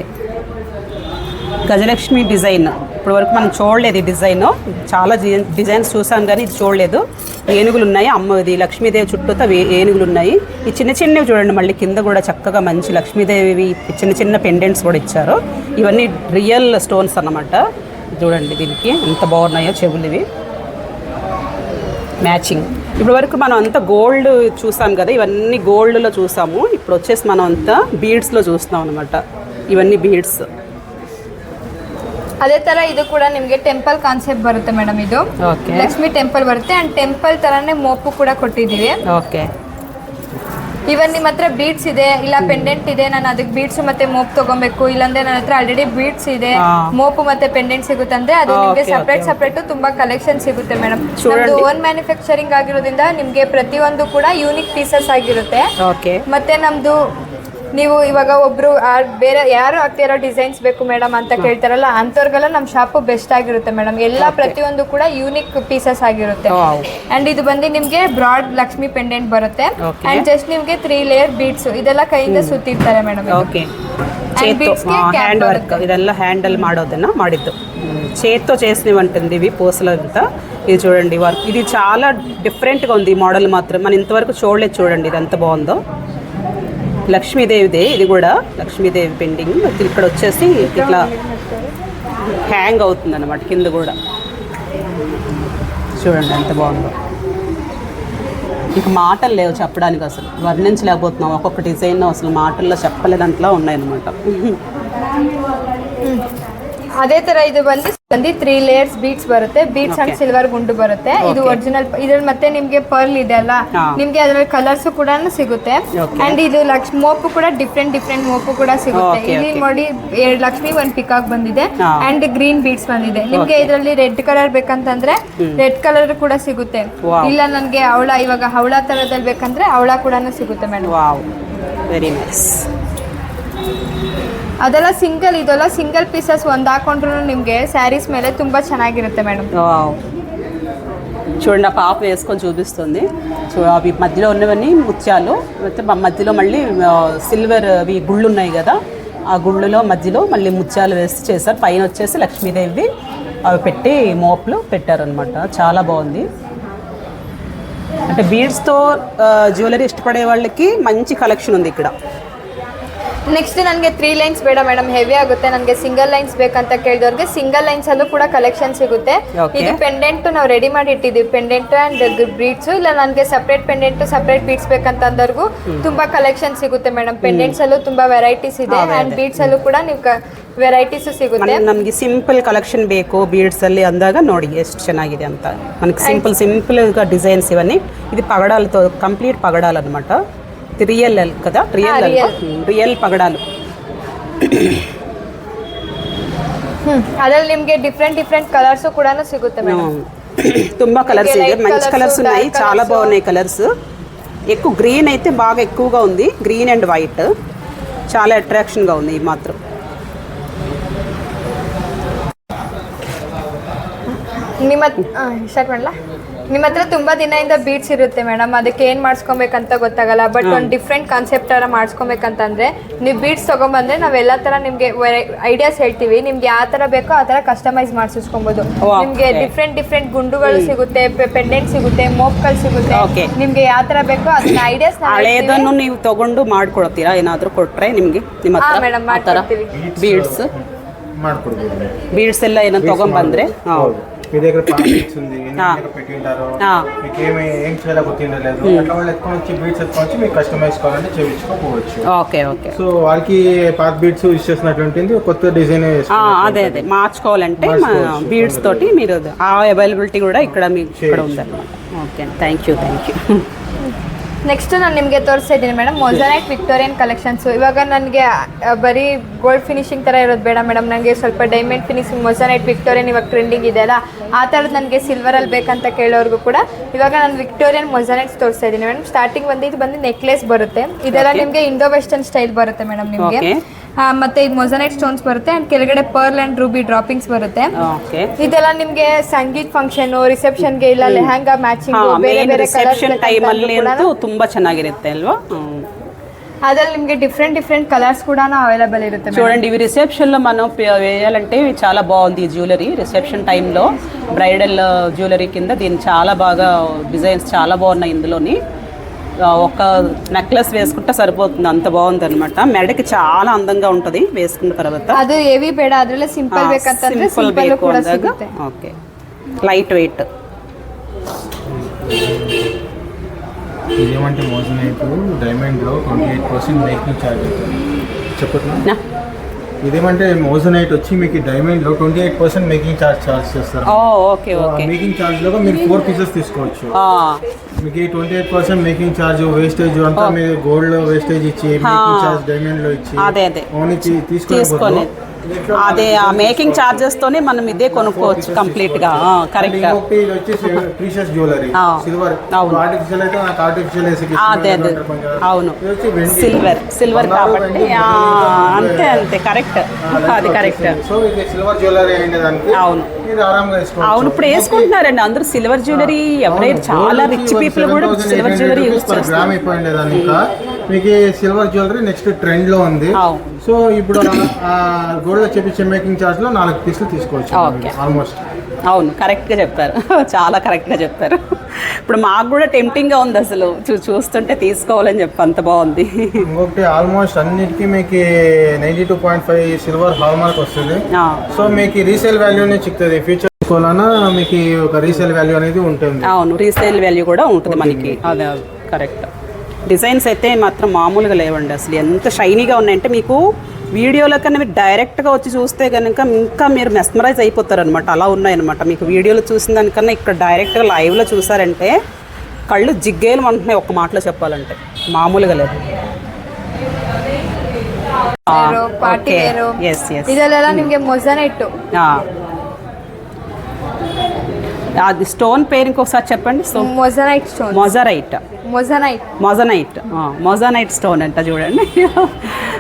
గజలక్ష్మి డిజైన్ ఇప్పుడు వరకు మనం చూడలేదు. ఈ డిజైన్ చాలా డిజైన్స్ చూసాం కానీ ఇది చూడలేదు. ఏనుగులు ఉన్నాయి, అమ్మది లక్ష్మీదేవి చుట్టూతో ఏనుగులు ఉన్నాయి. ఈ చిన్న చిన్నవి చూడండి, మళ్ళీ కింద కూడా చక్కగా మంచి లక్ష్మీదేవి చిన్న చిన్న పెండెంట్స్ కూడా ఇచ్చారు. ఇవన్నీ రియల్ స్టోన్స్ అన్నమాట. చూడండి దీనికి ఎంత బాగున్నాయో చెవులు ఇవి మ్యాచింగ్. ఇప్పుడు వరకు మనం అంతా గోల్డ్ చూసాం కదా, ఇవన్నీ గోల్డ్లో చూసాము. ఇప్పుడు వచ్చేసి మనం అంతా బీడ్స్లో చూస్తున్నాం అనమాట. ఇవన్నీ బీడ్స్.
ಅದೇ ತರ ಇದು ಕೂಡ ನಿಮಗೆ ಟೆಂಪಲ್ ಕಾನ್ಸೆಪ್ಟ್ ಬರುತ್ತೆ ಮೇಡಮ್. ಇದು ಲಕ್ಷ್ಮಿ ಟೆಂಪಲ್ ಬರುತ್ತೆ. ಅಂಡ್ ಟೆಂಪಲ್ ತರಾನೇ ಮೋಪು ಕೂಡ ಕೊಟ್ಟಿದ್ದೀವಿ.
ಓಕೆ,
ಇವನ್ ನಿಮ್ಮ ಹತ್ರ ಬೀಡ್ಸ್ ಇದೆ, ಇಲ್ಲ ಪೆಂಡೆಂಟ್ ಇದೆ, ನಾನು ಅದಕ್ಕೆ ಬೀಡ್ಸ್ ಮತ್ತೆ ಮೋಪ್ ತಗೊಬೇಕು, ಇಲ್ಲಾಂದ್ರೆ ನನ್ನ ಹತ್ರ ಆಲ್ರೆಡಿ ಬೀಡ್ಸ್ ಇದೆ, ಮೋಪು ಮತ್ತೆ ಪೆಂಡೆಂಟ್ ಸಿಗುತ್ತಂದ್ರೆ ಅದು ನಿಮಗೆ ಸಪ್ರೇಟ್ ತುಂಬಾ ಕಲೆಕ್ಷನ್ ಸಿಗುತ್ತೆ ಮೇಡಮ್. ನಮ್ದು ಓನ್ ಮ್ಯಾನುಫ್ಯಾಕ್ಚರಿಂಗ್ ಆಗಿರೋದ್ರಿಂದ ನಿಮ್ಗೆ ಪ್ರತಿಯೊಂದು ಕೂಡ ಯೂನಿಕ್ ಪೀಸಸ್ ಆಗಿರುತ್ತೆ. ಮತ್ತೆ ನಮ್ದು ನೀವು ಇವಾಗ ಒಬ್ರು ಬೇರೆ ಯಾರು ಆಗ್ತಿರೋ ಡಿಸೈನ್ಸ್ ಬೇಕು ಮೇಡಮ್ ಅಂತ ಕೇಳ್ತಾರಲ್ಲ ಅಂಥವ್ರಿಗೆಲ್ಲ ನಮ್ಮ ಶಾಪು ಬೆಸ್ಟ್ ಆಗಿರುತ್ತೆ ಮೇಡಮ್. ಎಲ್ಲ ಪ್ರತಿಯೊಂದು ಕೂಡ ಯೂನಿಕ್ ಪೀಸಸ್ ಆಗಿರುತ್ತೆ. ಅಂಡ್ ಇದು ಬಂದು ನಿಮ್ಗೆ ಬ್ರಾಡ್ ಲಕ್ಷ್ಮಿ ಪೆಂಡೆಂಟ್ ಬರುತ್ತೆ. ಅಂಡ್ ಜಸ್ಟ್ ನಿಮ್ಗೆ 3 ಲೇಯರ್ ಬೀಡ್ಸ್ ಇದೆಲ್ಲ ಕೈಯಿಂದ ಸುತ್ತಿರ್ತಾರೆ ಮೇಡಮ್.
ಓಕೆ, హ్యాండ్ వర్క్ ఇదెల్లా హ్యాండిల్ ಮಾಡೋದನ್ನ ಮಾಡಿದ್ದು చేత్తో చేసినవి అంటుంది పూసలంతా. ఇది చూడండి వర్క్, ఇది చాలా డిఫరెంట్గా ఉంది ఈ మోడల్ మాత్రం. మనం ఇంతవరకు చూడలేదు, చూడండి ఇది ఎంత బాగుందో. లక్ష్మీదేవిదే ఇది కూడా, లక్ష్మీదేవి పెండింగ్. ఇక్కడ వచ్చేసి ఇట్లా హ్యాంగ్ అవుతుంది అన్నమాట కింద కూడా. చూడండి ఎంత బాగుందో. ఇక మాటలు లేవు చెప్పడానికి, అసలు వర్ణించలేకపోతున్నాం. ఒక్కొక్క డిజైన్ అసలు మాటల్లో చెప్పలేదంతలా ఉన్నాయన్నమాట.
ಅದೇ ತರ ಇದು ಬಂದು 3 ಲೇಯರ್ಸ್ ಬೀಡ್ಸ್ ಬರುತ್ತೆ. ಬೀಡ್ಸ್ ಅಂಡ್ ಸಿಲ್ವರ್ ಗುಂಡು ಬರುತ್ತೆ. ಇದು ಒರಿಜಿನಲ್. ಇದ್ರಲ್ಲಿ ಮತ್ತೆ ನಿಮ್ಗೆ ಪರ್ಲ್ ಇದೆ ಅಲ್ಲ, ನಿಮ್ಗೆ ಅದ್ರಲ್ಲಿ ಕಲರ್ಸ್ ಕೂಡ ಸಿಗುತ್ತೆ. ಅಂಡ್ ಇದು ಮೋಪು ಕೂಡ ಡಿಫ್ರೆಂಟ್ ಮೋಪು ಕೂಡ ಸಿಗುತ್ತೆ. ಇಲ್ಲಿ ನೋಡಿ 2 ಲಕ್ಷ್ಮಿ 1 ಪಿಕಾಕ್ ಬಂದಿದೆ ಅಂಡ್ ಗ್ರೀನ್ ಬೀಡ್ಸ್ ಬಂದಿದೆ. ನಿಮ್ಗೆ ಇದರಲ್ಲಿ ರೆಡ್ ಕಲರ್ ಬೇಕಂತಂದ್ರೆ ರೆಡ್ ಕಲರ್ ಕೂಡ ಸಿಗುತ್ತೆ. ಇಲ್ಲ ನನ್ಗೆ ಅವಳ ಇವಾಗ ಹವಳ ತರದಲ್ಲಿ ಬೇಕಂದ್ರೆ ಅವಳ ಕೂಡ ಸಿಗುತ್ತೆ ಮೇಡಮ್.
Very nice.
ಅದೆಲ್ಲ ಸಿಂಗಲ್, ಇದೆಲ್ಲ సింగిల్ పీసెస్ ಒಂದು ಹಾಕೊಂಡ್ರು ನಿಮಗೆ ಸ್ಯಾರೀಸ್ ಮೇಲೆ ತುಂಬ ಚೆನ್ನಾಗಿರುತ್ತೆ మేడం.
చూడండి ఆ పాప వేసుకొని చూపిస్తుంది. అవి మధ్యలో ఉన్నవన్నీ ముత్యాలు, మధ్యలో మళ్ళీ సిల్వర్ అవి గుళ్ళు ఉన్నాయి కదా, ఆ గుళ్ళులో మధ్యలో మళ్ళీ ముత్యాలు వేసి చేశారు. పైన వచ్చేసి లక్ష్మీదేవి అవి పెట్టి మోపులు పెట్టారనమాట. చాలా బాగుంది. అంటే బీడ్స్తో జ్యువెలరీ ఇష్టపడే వాళ్ళకి మంచి కలెక్షన్ ఉంది ఇక్కడ.
ನೆಕ್ಸ್ಟ್ ನನಗೆ 3 ಲೈನ್ಸ್ ಬೇಡ ಮೇಡಮ್, ಹೆವಿ ಆಗುತ್ತೆ. ನನಗೆ ಸಿಂಗಲ್ ಲೈನ್ಸ್ ಬೇಕಂತ ಕೇಳಿದವ್ರಿಗೆ ಸಿಂಗಲ್ ಲೈನ್ಸ್ ಅಲ್ಲೂ ಕೂಡ ಕಲೆಕ್ಷನ್ ಸಿಗುತ್ತೆ. ಇದು ಪೆಂಡೆಂಟ್ ನಾವು ರೆಡಿ ಮಾಡಿ ಇಟ್ಟಿದ್ದೀವಿ, ಪೆಂಡೆಂಟ್ ಅಂಡ್ ಬೀಡ್ಸ್. ಇಲ್ಲ ನನಗೆ ಸಪ್ರೇಟ್ ಪೆಂಡೆಂಟ್ ಸಪ್ರೇಟ್ ಬೀಡ್ಸ್ ಬೇಕಂತ ಅಂದವ್ರಿಗೂ ತುಂಬಾ ಕಲೆಕ್ಷನ್ ಸಿಗುತ್ತೆ ಮೇಡಮ್. ಪೆಂಡೆಂಟ್ಸ್ ಅಲ್ಲೂ ತುಂಬಾ ವೆರೈಟೀಸ್ ಇದೆ ಅಂಡ್ ಬೀಡ್ಸ್ ಅಲ್ಲೂ ಕೂಡ ನೀವು ವೆರೈಟೀಸ್ ಸಿಗುತ್ತೆ.
ನಮಗೆ ಸಿಂಪಲ್ ಕಲೆಕ್ಷನ್ ಬೇಕು ಬೀಡ್ಸ್ ಅಲ್ಲಿ ಅಂದಾಗ ನೋಡಿ ಎಷ್ಟು ಚೆನ್ನಾಗಿದೆ ಅಂತ. మనకి సింపుల్ గా డిజైన్స్ ఇవన్నీ. ఇది పగడాలతో కంప్లీట్ పగడాలు అన్నమాట. రియల్ కదా, రియల్ పగడాలు.
ಅದ್ರಲ್ಲಿ ನಿಮಗೆ ಡಿಫ್ರೆಂಟ್ ಕಲರ್ಸ್ ಕೂಡ ಸಿಗುತ್ತೆ ಮೇಡಮ್.
ತುಂಬಾ కలర్స్ ಇದೆ, మంచి కలర్స్ ఉన్నాయి, చాలా బాగున్నాయి కలర్స్. ఎక్కువ గ్రీన్ అయితే బాగా ఎక్కువగా ఉంది, గ్రీన్ అండ్ వైట్ చాలా అట్రాక్షన్ గా ఉంది. ఇది మాత్రం
ನಿಮ್ಮ ಹತ್ರ ತುಂಬಾ ದಿನದಿಂದ ಬೀಡ್ಸ್ ಇರುತ್ತೆ ಮೇಡಮ್, ಅದಕ್ಕೆ ಏನ್ ಮಾಡಿಸ್ಕೊಬೇಕಂತ ಗೊತ್ತಾಗಲ್ಲ. ಬಟ್ ಒಂದು ಡಿಫ್ರೆಂಟ್ ಕಾನ್ಸೆಪ್ಟ್ ತರ ಮಾಡಿಸ್ಕೊಬೇಕಂತಂದ್ರೆ ನೀವು ಬೀಡ್ಸ್ ತಗೊಂಡ್ಬಂದ್ರೆ ನಾವೆಲ್ಲ ತರ ನಿಮ್ಗೆ ಐಡಿಯಾಸ್ ಹೇಳ್ತೀವಿ. ನಿಮ್ಗೆ ಯಾವ ತರ ಬೇಕೋ ಆ ತರ ಕಸ್ಟಮೈಸ್ ಮಾಡಿಸ್ಕೊಬಹುದು. ನಿಮ್ಗೆ ಡಿಫ್ರೆಂಟ್ ಗುಂಡುಗಳು ಸಿಗುತ್ತೆ, ಪೆಂಡೆಂಟ್ ಸಿಗುತ್ತೆ, ಮೋಪ್ಗಳು ಸಿಗುತ್ತೆ. ನಿಮ್ಗೆ ಯಾವ ತರ ಬೇಕೋ ಅದನ್ನ ಐಡಿಯಾಸ್
ಹಳೆಯದನ್ನು ನೀವು ತಗೊಂಡು ಮಾಡ್ಕೊಡ್ತೀರಾ? ಏನಾದ್ರೂ ಕೊಟ್ರೆ ನಿಮ್ಗೆ ನಿಮ್ಮ ಹತ್ರ
ಮೇಡಮ್ ಮಾಡ್ಕೊಡ್ತೀವಿ.
బీడ్స్ ಎಲ್ಲ ಏನೋ తಗೊಂడ్బంದ್ರೆ
మీ దగ్గర పాకెట్స్ ఉంది, పెట్టింటారు, మీకు ఏం చేయాలో గుర్తుండలేదు, అట్లా వాళ్ళు ఎత్తుకొని వచ్చి బీడ్స్ ఎత్తుకొని వచ్చి మీకు కస్టమైజ్ కావాలంటే చేయించుకోవచ్చు.
ఓకే.
సో వాళ్ళకి పాత బీడ్స్ యూజ్ చేసినటువంటిది కొత్త డిజైన్
అదే మార్చుకోవాలంటే బీడ్స్ తోటి మీరు ఆ అవైలబిలిటీ కూడా ఇక్కడ మీకు ఇక్కడ ఉందన్నమాట. Okay, thank you.
ನೆಕ್ಸ್ಟ್ ನಾನು ನಿಮಗೆ ತೋರಿಸ್ತಾ ಇದ್ದೀನಿ ಮೇಡಮ್, ಮೊಜಾನೈಟ್ ವಿಕ್ಟೋರಿಯನ್ ಕಲೆಕ್ಷನ್ಸು. ಇವಾಗ ನನಗೆ ಬರೀ ಗೋಲ್ಡ್ ಫಿನಿಶಿಂಗ್ ಥರ ಇರೋದು ಬೇಡ ಮೇಡಮ್, ನನಗೆ ಸ್ವಲ್ಪ ಡೈಮಂಡ್ ಫಿನಿಶಿಂಗ್ ಮೊಜಾನೈಟ್ ವಿಕ್ಟೋರಿಯನ್ ಇವಾಗ ಟ್ರೆಂಡಿಂಗ್ ಇದೆ ಅಲ್ಲ, ಆ ಥರದ್ದು ನನಗೆ ಸಿಲ್ವರಲ್ಲಿ ಬೇಕಂತ ಕೇಳೋರ್ಗೂ ಕೂಡ ಇವಾಗ ನಾನು ವಿಕ್ಟೋರಿಯನ್ ಮೊಜಾನೈಟ್ಸ್ ತೋರಿಸ್ತಾ ಇದ್ದೀನಿ ಮೇಡಮ್. ಸ್ಟಾರ್ಟಿಂಗ್ ಇದು ಬಂದು ನೆಕ್ಲೆಸ್ ಬರುತ್ತೆ. ಇದೆಲ್ಲ ನಿಮಗೆ ಇಂಡೋ ವೆಸ್ಟರ್ನ್ ಸ್ಟೈಲ್ ಬರುತ್ತೆ ಮೇಡಮ್ ನಿಮಗೆ. ಮತ್ತೆ ಇದು ಮೊಜಾನೈಟ್ ಸ್ಟೋನ್ಸ್ ಬರುತ್ತೆ ಅಂಡ್ ಕೆಳಗಡೆ ಪರ್ಲ್ ಅಂಡ್ ರೂಬಿ ಡ್ರಾಪಿಂಗ್ಸ್ ಬರುತ್ತೆ. ಇದೆಲ್ಲ ನಿಮ್ಗೆ ಸಂಗೀತ್ ಫಂಕ್ಷನ್, ರಿಸೆಪ್ಷನ್ಗೆ ಇಲ್ಲ ಲೆಹಂಗಾ ಮ್ಯಾಚಿಂಗ್ ಬೇರೆ ಬೇರೆ
ರಿಸೆಪ್ಷನ್ ಟೈಮ್ ಅಲ್ಲಿ ಅಂತೂ ತುಂಬಾ ಚೆನ್ನಾಗಿರುತ್ತೆ ಅಲ್ವಾ.
అದ್ರಲ್ಲಿ నిಮಗೆ డిఫరెంట్ కలర్స్ కూడా అవైలబుల్ ఇರುತ್ತೆ.
చూడండి ఇవి రిసెప్షన్ లో మనం వేయాలంటే ఇవి చాలా బాగుంది. జ్యువెలరీ రిసెప్షన్ టైంలో బ్రైడల్ జ్యువెలరీ కింద దీన్ని చాలా బాగా డిజైన్స్ చాలా బాగున్నాయి. ఇందులోని ఒక నెక్లెస్ వేసుకుంటే సరిపోతుంది, అంత బాగుంది అనమాట. మెడకి చాలా అందంగా ఉంటుంది వేసుకున్న తర్వాత.
ಅದು ಹೆವಿ ಬೇಡ, ಅದರಲ್ಲೇ ಸಿಂಪಲ್ ಬೇಕಂತಂದ್ರೆ ಸಿಂಪಲ್ ಕೂಡ ಸಿಗುತ್ತೆ.
Okay, light weight.
ఇదేమంటే మోజనైట్ డైమండ్లో 28% మేకింగ్ ఛార్జ్ అవుతుంది చెప్పుతున్నా. ఇదేమంటే మోజనైట్ వచ్చి మీకు డైమండ్లో 28% మేకింగ్ ఛార్జ్ చేస్తారు.
ఓకే.
మేకింగ్ ఛార్జ్లో మీరు 4 పీసెస్ తీసుకోవచ్చు. మీకు 28% మేకింగ్ ఛార్జ్ వేస్టేజ్ అంతా మీరు గోల్డ్లో వేస్టేజ్ ఇచ్చి మేకింగ్ ఛార్జ్ డైమండ్లో ఇచ్చి ఓన్లీ తీసుకొని
అదే ఆ మేకింగ్ చార్జెస్ తోనే మనం ఇదే కొనుక్కోవచ్చు కంప్లీట్ గా. కరెక్ట్.
ఇంకొకటి ఇది వచ్చేసి ప్రీషియస్ జ్యువెలరీ సిల్వర్.
అవును.
ఆర్టిఫిషియల్ అయితే నాకు ఆర్టిఫిషియల్
అదే అదే అవును సిల్వర్ కాబట్టి అంతే అంతే కరెక్ట్. అది కరెక్ట్.
సో ఇది సిల్వర్ జ్యువెలరీ అయిన దానికి
అవును
మీరు ఆరాంగా వేసుకోవచ్చు.
అవును ఇప్పుడు వేసుకుంటున్నారండి అందరూ సిల్వర్ జ్యువెలరీ. ఎవరైనా చాలా రిచ్ పీపుల్ కూడా సిల్వర్ జ్యువెలరీ యూజ్ చేస్తారు.
గ్రామ్ అయిపోయింది దాని ఇంకా మీకు సిల్వర్ జ్యువెలరీ నెక్స్ట్ ట్రెండ్ లో ఉంది. సో ఇప్పుడు గోల్డ్ లో చేపించే మేకింగ్ చార్జ్ లో 4 పీసులు తీసుకోవచ్చు ఆల్మోస్ట్.
అవును కరెక్ట్గా చెప్పారు. చాలా కరెక్ట్గా చెప్పారు. ఇప్పుడు మాకు కూడా టెంప్టింగ్గా ఉంది అసలు చూస్తుంటే తీసుకోవాలని చెప్పి, అంత బాగుంది.
ఇంకొకటి ఆల్మోస్ట్ అన్నిటికీ మీకు 92.5 సిల్వర్ హాల్ మార్క్ వస్తుంది. సో మీకు రీసేల్ వాల్యూనే చిక్కుతుంది. ఫ్యూచర్ తీసుకోవాలన్నా మీకు ఒక రీసేల్ వాల్యూ అనేది ఉంటుంది.
అవును రీసేల్ వాల్యూ కూడా ఉంటుంది మనకి. అదే కరెక్ట్. డిజైన్స్ అయితే మాత్రం మామూలుగా లేవండి అసలు. ఎంత షైనీగా ఉన్నాయంటే మీకు వీడియోలో కన్నా మీరు డైరెక్ట్గా వచ్చి చూస్తే కనుక ఇంకా మీరు మెస్మరైజ్ అయిపోతారు అనమాట. అలా ఉన్నాయన్నమాట. మీకు వీడియోలో చూసిన దానికన్నా ఇక్కడ డైరెక్ట్గా లైవ్లో చూసారంటే కళ్ళు జిగ్గేలు అంటున్నాయి ఒక్క మాటలో చెప్పాలంటే. మామూలుగా లేదు.
ಇದೆಲ್ಲ ನಿಮಗೆ ಮೊಜಾನೈಟ್.
అది స్టోన్ పేరు ఇంకొకసారి చెప్పండి.
మొజానైట్ స్టోన్.
మొజానైట్ స్టోన్ అంట. చూడండి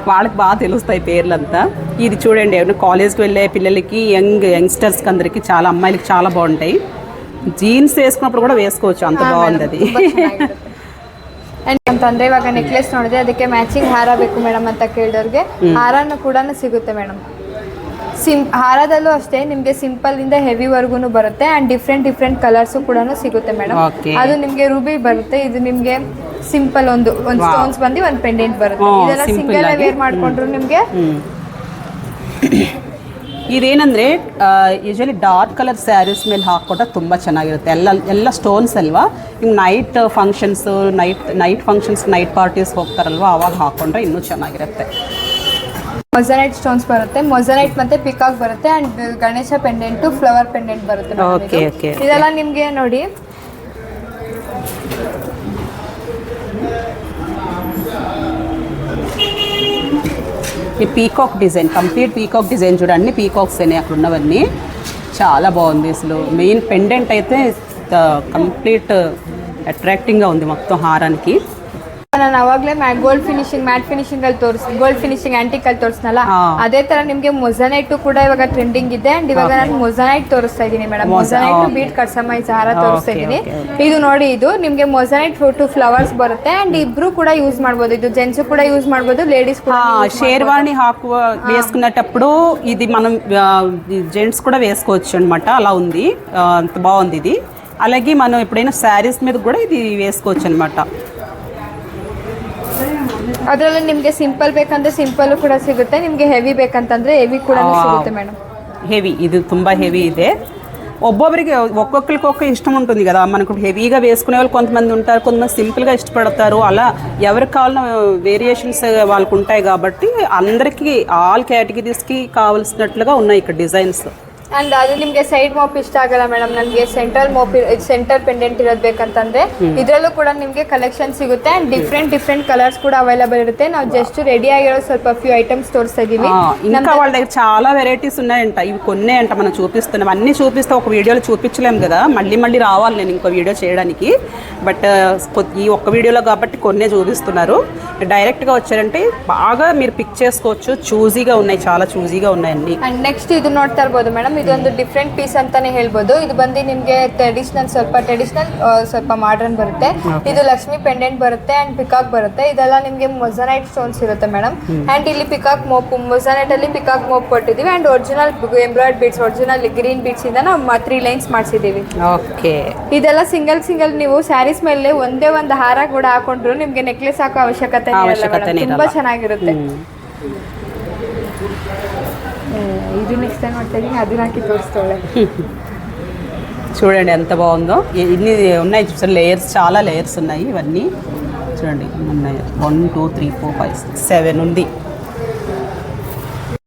వాళ్ళకి బాగా తెలుస్తాయి పేర్లంతా. ఇది చూడండి ఏమైనా కాలేజ్కి వెళ్ళే పిల్లలకి యంగ్స్టర్స్కి అందరికి చాలా అమ్మాయిలకి చాలా బాగుంటాయి. జీన్స్ వేసుకున్నప్పుడు కూడా వేసుకోవచ్చు, అంత బాగుంది అది.
ಅಂತಂದ್ರೆ ಇವಾಗ ನೆಕ್ಲೆಸ್ ನೋಡಿದ್ರೆ ಅದಕ್ಕೆ ಮ್ಯಾಚಿಂಗ್ ಹಾರ ಬೇಕು ಮೇಡಮ್ ಅಂತ ಕೇಳಿದವ್ರಿಗೆ ಹಾರನೂ ಕೂಡ ಸಿಗುತ್ತೆ ಮೇಡಮ್. ಹಾರದಲ್ಲೂ ಅಷ್ಟೇ ನಿಮಗೆ ಸಿಂಪಲ್ ಇಂದ ಹೆವಿ ವರ್ಗು ಬರುತ್ತೆ ಅಂಡ್ ಡಿಫ್ರೆಂಟ್ ಕಲರ್ಸ್ ಕೂಡ ಸಿಗುತ್ತೆ ಮೇಡಮ್. ಅದು ನಿಮಗೆ ರೂಬಿ ಬರುತ್ತೆ. ಇದು ನಿಮಗೆ ಸಿಂಪಲ್ ಒಂದು ಸ್ಟೋನ್ಸ್ ಬಂದು ಒಂದು ಪೆಂಡೆಂಟ್ ಬರುತ್ತೆ. ಇದೆಲ್ಲ ಸಿಂಗಲ್ ವೇರ್ ಮಾಡ್ಕೊಂಡ್ರು ನಿಮಗೆ.
ಇದೇನಂದ್ರೆ ಯೂಶಲಿ ಡಾರ್ಕ್ ಕಲರ್ ಸ್ಯಾರೀಸ್ ಮೇಲೆ ಹಾಕ್ಕೊಂಡ್ರೆ ತುಂಬ ಚೆನ್ನಾಗಿರುತ್ತೆ. ಎಲ್ಲ ಸ್ಟೋನ್ಸ್ ಅಲ್ವಾ. ಈಗ ನೈಟ್ ಫಂಕ್ಷನ್ಸ್ ನೈಟ್ ಪಾರ್ಟೀಸ್ ಹೋಗ್ತಾರಲ್ವಾ, ಅವಾಗ ಹಾಕ್ಕೊಂಡ್ರೆ ಇನ್ನೂ ಚೆನ್ನಾಗಿರುತ್ತೆ.
ಮೊಜಾನೈಟ್ ಸ್ಟೋನ್ಸ್ ಬರುತ್ತೆ. ಮೊಜಾನೈಟ್ ಮತ್ತೆ ಪಿಕಾಕ್ ಬರುತ್ತೆ and Ganesha pendant, flower pendant ಬರುತ್ತೆ. ಇದೆಲ್ಲ ನಿಮ್ಗೆ ನೋಡಿ
ఈ peacock design, complete peacock design చూడండి. పీకాక్స్ అనేవి అక్కడ ఉన్నవన్నీ చాలా బాగుంది అసలు. మెయిన్ పెండెంట్ అయితే కంప్లీట్ అట్రాక్టింగ్గా ఉంది మొత్తం హారానికి.
ನಾನು ಅವಾಗಲೇ ಗೋಲ್ಡ್ ಫಿನಿಶಿಂಗ್ ಮ್ಯಾಟ್ ಫಿನಿಶಿಂಗ್ ಅಲ್ಲಿ ಗೋಲ್ಡ್ ಫಿನಿಶಿಂಗ್ ಆಂಟಿಕ್ ಅಲ್ಲಿ ತೋರಿಸ್ನಲ್ಲ, ಅದೇ ತರ ನಿಮಗೆ ಮೊಜಾನೈಟ್ ಕೂಡ ಇವಾಗ ಟ್ರೆಂಡಿಂಗ್ ಇದೆ. ಅಂಡ್ ಇವಾಗ ನಾನು ಮೊಜಾನೈಟ್ ತೋರಿಸ್ತಾ ಇದ್ದೀನಿ ಮೇಡಮ್. ಮೊಜಾನೈಟ್ ಬೀಟ್ ಕಟ್ಸಮೈಸ್ ಹಾರ ತೋರಿಸ್ತಾ ಇದ್ದೀನಿ. ಇದು ನೋಡಿ, ಇದು ನಿಮಗೆ ಮೊಜಾನೈಟ್ 2 ಫ್ಲವರ್ಸ್ ಬರುತ್ತೆ ಅಂಡ್ ಇಬ್ರು ಕೂಡ ಯೂಸ್ ಮಾಡ್ಬೋದು. ಇದು ಜೆಂಟ್ಸ್ ಕೂಡ ಯೂಸ್ ಮಾಡ್ಬೋದು, ಲೇಡೀಸ್ ಕೂಡ.
షేర్వాణి వేసుకునేటప్పుడు ఇది మనం జెంట్స్ కూడా వేసుకోవచ్చు అనమాట. అలా ఉంది, అంత బాగుంది ఇది. అలాగే మనం ఎప్పుడైనా శారీస్ మీద కూడా ఇది వేసుకోవచ్చు అనమాట.
ಅದರಲ್ಲಿ ನಿಮಗೆ ಸಿಂಪಲ್ ಬೇಕಂದ್ರೆ ಸಿಂಪಲ್ ಕೂಡ ಸಿಗುತ್ತೆ, ನಿಮಗೆ ಹೆವಿ ಬೇಕಂತಂದ್ರೆ ಹೆವಿ ಕೂಡ ಸಿಗುತ್ತೆ ಮೇಡಮ್.
ಹೆವಿ, ಇದು ತುಂಬ ಹೆವಿ ಇದೆ. ఒక్కొక్కరికి ఒక్కొక్క ఇష్టం ఉంటుంది కదా. మనకు హెవీగా వేసుకునే వాళ్ళు కొంతమంది ఉంటారు, కొంతమంది సింపుల్గా ఇష్టపడతారు. అలా ఎవరికి కావాలన్న వేరియేషన్స్ వాళ్ళకు ఉంటాయి కాబట్టి అందరికీ ఆల్ కేటగిరీస్కి కావాల్సినట్లుగా ఉన్నాయి ఇక్కడ డిజైన్స్.
ಅಂಡ್ ಅದು ನಿಮಗೆ ಸೈಡ್ ಮೋಪ್ ಇಷ್ಟ ಆಗಲ್ಲ ಮೇಡಮ್, ನನಗೆ ಸೆಂಟರ್ ಪೆಂಡೆಂಟ್ ಇರೋದು ಬೇಕಂತಂದ್ರೆ ಇದರಲ್ಲೂ ಕೂಡ ನಿಮಗೆ ಕಲೆಕ್ಷನ್ ಸಿಗುತ್ತೆ ಅಂಡ್ ಡಿಫ್ರೆಂಟ್ ಕಲರ್ಸ್ ಕೂಡ ಅವೈಲೇಬಲ್ ಇರುತ್ತೆ. ನಾವು ಜಸ್ಟ್ ರೆಡಿ ಆಗಿರೋ ಸ್ವಲ್ಪ ಫ್ಯೂ ಐಟಮ್ಸ್ ತೋರಿಸ್ತಾ ಇದೀವಿ.
ఇంకా వాళ్ళ దగ్గర చాలా వెరైటీస్ ఉన్నాయంట. ఇవి కొన్నే అంట మనం చూపిస్తున్నాం. అన్నీ చూపిస్తే ఒక వీడియోలో చూపించలేము కదా, మళ్ళీ రావాలి నేను ఇంకో వీడియో చేయడానికి. బట్ ఈ ఒక్క వీడియోలో కాబట్టి కొన్నే చూపిస్తున్నారు. డైరెక్ట్గా వచ్చారంటే బాగా మీరు పిక్ చేసుకోవచ్చు. చూజీగా ఉన్నాయి, చాలా చూజీగా ఉన్నాయి అన్ని.
అండ్ నెక్స్ట్ ఇది ನೋಡ್ತಾ ಇರಬಹುದು ಮೇಡಮ್, ಇದೊಂದು ಡಿಫ್ರೆಂಟ್ ಪೀಸ್ ಅಂತಾನೆ ಹೇಳ್ಬೋದು. ಇದು ಬಂದು ನಿಮಗೆ ಟ್ರೆಡಿಷನಲ್ ಸ್ವಲ್ಪ ಮಾಡರ್ನ್ ಬರುತ್ತೆ. ಇದು ಲಕ್ಷ್ಮಿ ಪೆಂಡೆಂಟ್ ಬರುತ್ತೆ ಅಂಡ್ ಪಿಕಾಕ್ ಬರುತ್ತೆ. ಇದೆಲ್ಲ ನಿಮಗೆ ಮೊಜಾನೈಟ್ ಸ್ಟೋನ್ಸ್ ಇರುತ್ತೆ ಮೇಡಮ್. ಅಂಡ್ ಇಲ್ಲಿ ಪಿಕಾಕ್ ಮೋಪ್, ಮೊಜಾನೈಟ್ ಅಲ್ಲಿ ಪಿಕಾಕ್ ಮೋಪ್ ಕೊಟ್ಟಿದ್ದೀವಿ and original embroid beads, original green beads ಇಂದ ನಾವು 3 ಲೈನ್ಸ್ ಮಾಡಿಸಿದ್ದೀವಿ.
ಓಕೆ,
ಇದೆಲ್ಲ ಸಿಂಗಲ್ ನೀವು ಸ್ಯಾರೀಸ್ ಮೇಲೆ ಒಂದೇ ಒಂದು ಹಾರ ಕೂಡ ಹಾಕೊಂಡ್ರು ನಿಮ್ಗೆ ನೆಕ್ಲೆಸ್ ಹಾಕೋ ಅವಶ್ಯಕತೆ ತುಂಬಾ ಚೆನ್ನಾಗಿರುತ್ತೆ. ఇది నెక్స్ట్ టైం వచ్చేది అది నాకు తోరిస్తాಳೆ.
చూడండి ఎంత బాగుందో. ఇన్ని ఉన్నాయి చూసారు, లేయర్స్, చాలా లేయర్స్ ఉన్నాయి. ఇవన్నీ చూడండి ఉన్నాయి. 1 2 3 4 5 6 7 ఉంది.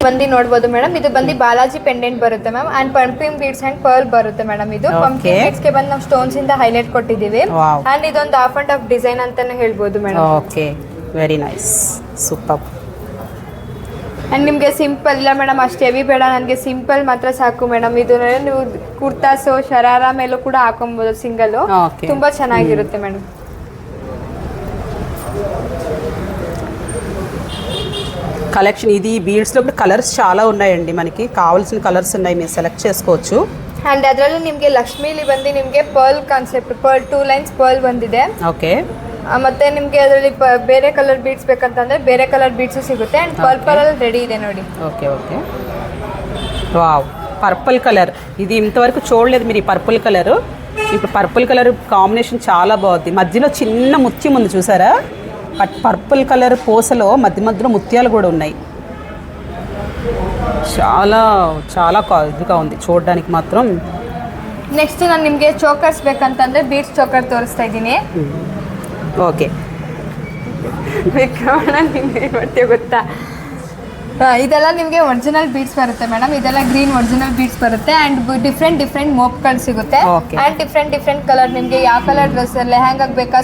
ಬಂದು ನೋಡ್ಬೋದು ಮೇಡಮ್. ಇದು ಬಂದು ಬಾಲಾಜಿ ಪೆಂಡೆಂಟ್ ಬರುತ್ತೆ ma'am and pumping beads and pearl ಬರುತ್ತೆ ಮೇಡಮ್. ಇದು ಪಂಪಿಂಗ್ ಬೀಡ್ಸ್ ಗೆ ಬಂದು ನಾವು ಸ್ಟೋನ್ಸ್ ಇಂದ ಹೈಲೈಟ್ ಕೊಟ್ಟಿದ್ದೀವಿ ಅಂಡ್ ಇದೊಂದು ಹಾಫ್ ಅಂಡ್ ಹಾಫ್ ಡಿಸೈನ್ ಅಂತಾನೆ ಹೇಳ್ಬೋದು madam.
Okay, very nice, super.
And ನಿಮಗೆ ಸಿಂಪಲ್ ಇಲ್ಲ ಮೇಡಮ್ ಅಷ್ಟು ಹೆವಿ ಬೇಡ, ನನಗೆ ಸಿಂಪಲ್ ಮಾತ್ರ ಸಾಕು ಮೇಡಮ್. ಇದು ನೀವು ಕುರ್ತಾಸು ಶರಾರ ಮೇಲೂ ಕೂಡ ಹಾಕೊಬೋದು ಸಿಂಗಲ್ಲು,
Okay.
ತುಂಬ ಚೆನ್ನಾಗಿರುತ್ತೆ ಮೇಡಮ್.
కలెక్షన్ ఇది బీడ్స్లో కూడా కలర్స్ చాలా ఉన్నాయండి, మనకి కావాల్సిన కలర్స్ ఉన్నాయి, మీరు సెలెక్ట్ చేసుకోవచ్చు.
ಆ್ಯಂಡ್ ಅದರಲ್ಲೂ ನಿಮಗೆ ಲಕ್ಷ್ಮೀಲಿ ಬಂದು ನಿಮಗೆ ಪರ್ಲ್ ಕಾನ್ಸೆಪ್ಟ್, 2 ಲೈನ್ಸ್ ಪರ್ಲ್ ಬಂದಿದೆ.
ఓకే.
ಮತ್ತೆ ನಿಮಗೆ ಅದರಲ್ಲಿ ಬೇರೆ ಕಲರ್ ಬೀಡ್ಸ್ ಬೇಕಂತಂದ್ರೆ ಬೇರೆ ಕಲರ್ ಬೀಡ್ಸು ಸಿಗುತ್ತೆ. ಆ್ಯಂಡ್ ಪರ್ಪಲಲ್ಲಿ ರೆಡಿ ಇದೆ ನೋಡಿ.
Okay okay. Wow, purple colour ఇది ఇంతవరకు చూడలేదు మీరు, ఈ పర్పుల్ కలర్. ఇప్పుడు పర్పుల్ కలర్ కాంబినేషన్ చాలా బాగుంది. మధ్యలో చిన్న ముత్యం ఉంది చూసారా, పర్పుల్ కలర్ పూసలో మధ్య మధ్యలో ముత్యాలు కూడా ఉన్నాయి. చాలా చాలా ఇదిగా ఉంది చూడడానికి మాత్రం.
ನೆಕ್ಸ್ಟ್ ನಾನು ನಿಮಗೆ ಚೋಕರ್ಸ್ ಬೇಕಂತಂದ್ರೆ ಬೀಡ್ಸ್ ಚೋಕರ್ ತೋರಿಸ್ತಾ ಇದ್ದೀನಿ.
ఓకే.
ನಿಮಗೆ ಮಾಡ್ತೀವಿ ಗೊತ್ತಾ, ಇದೆಲ್ಲ ನಿಮಗೆ ಒರಿಜಿನಲ್ ಬೀಡ್ಸ್ ಬರುತ್ತೆ ಮೇಡಮ್. ಇದೆಲ್ಲ ಗ್ರೀನ್ ಒರಿಜಿನಲ್ ಬೀಡ್ಸ್ ಬರುತ್ತೆ. ಆ್ಯಂಡ್ ಡಿಫ್ರೆಂಟ್ ಮೋಪ್ಗಳು ಸಿಗುತ್ತೆ. ಆ್ಯಂಡ್ ಡಿಫ್ರೆಂಟ್ ಕಲರ್ ನಿಮಗೆ ಯಾವ ಕಲರ್ డ్రెస్ లెహంగా ಬೇಕಾ,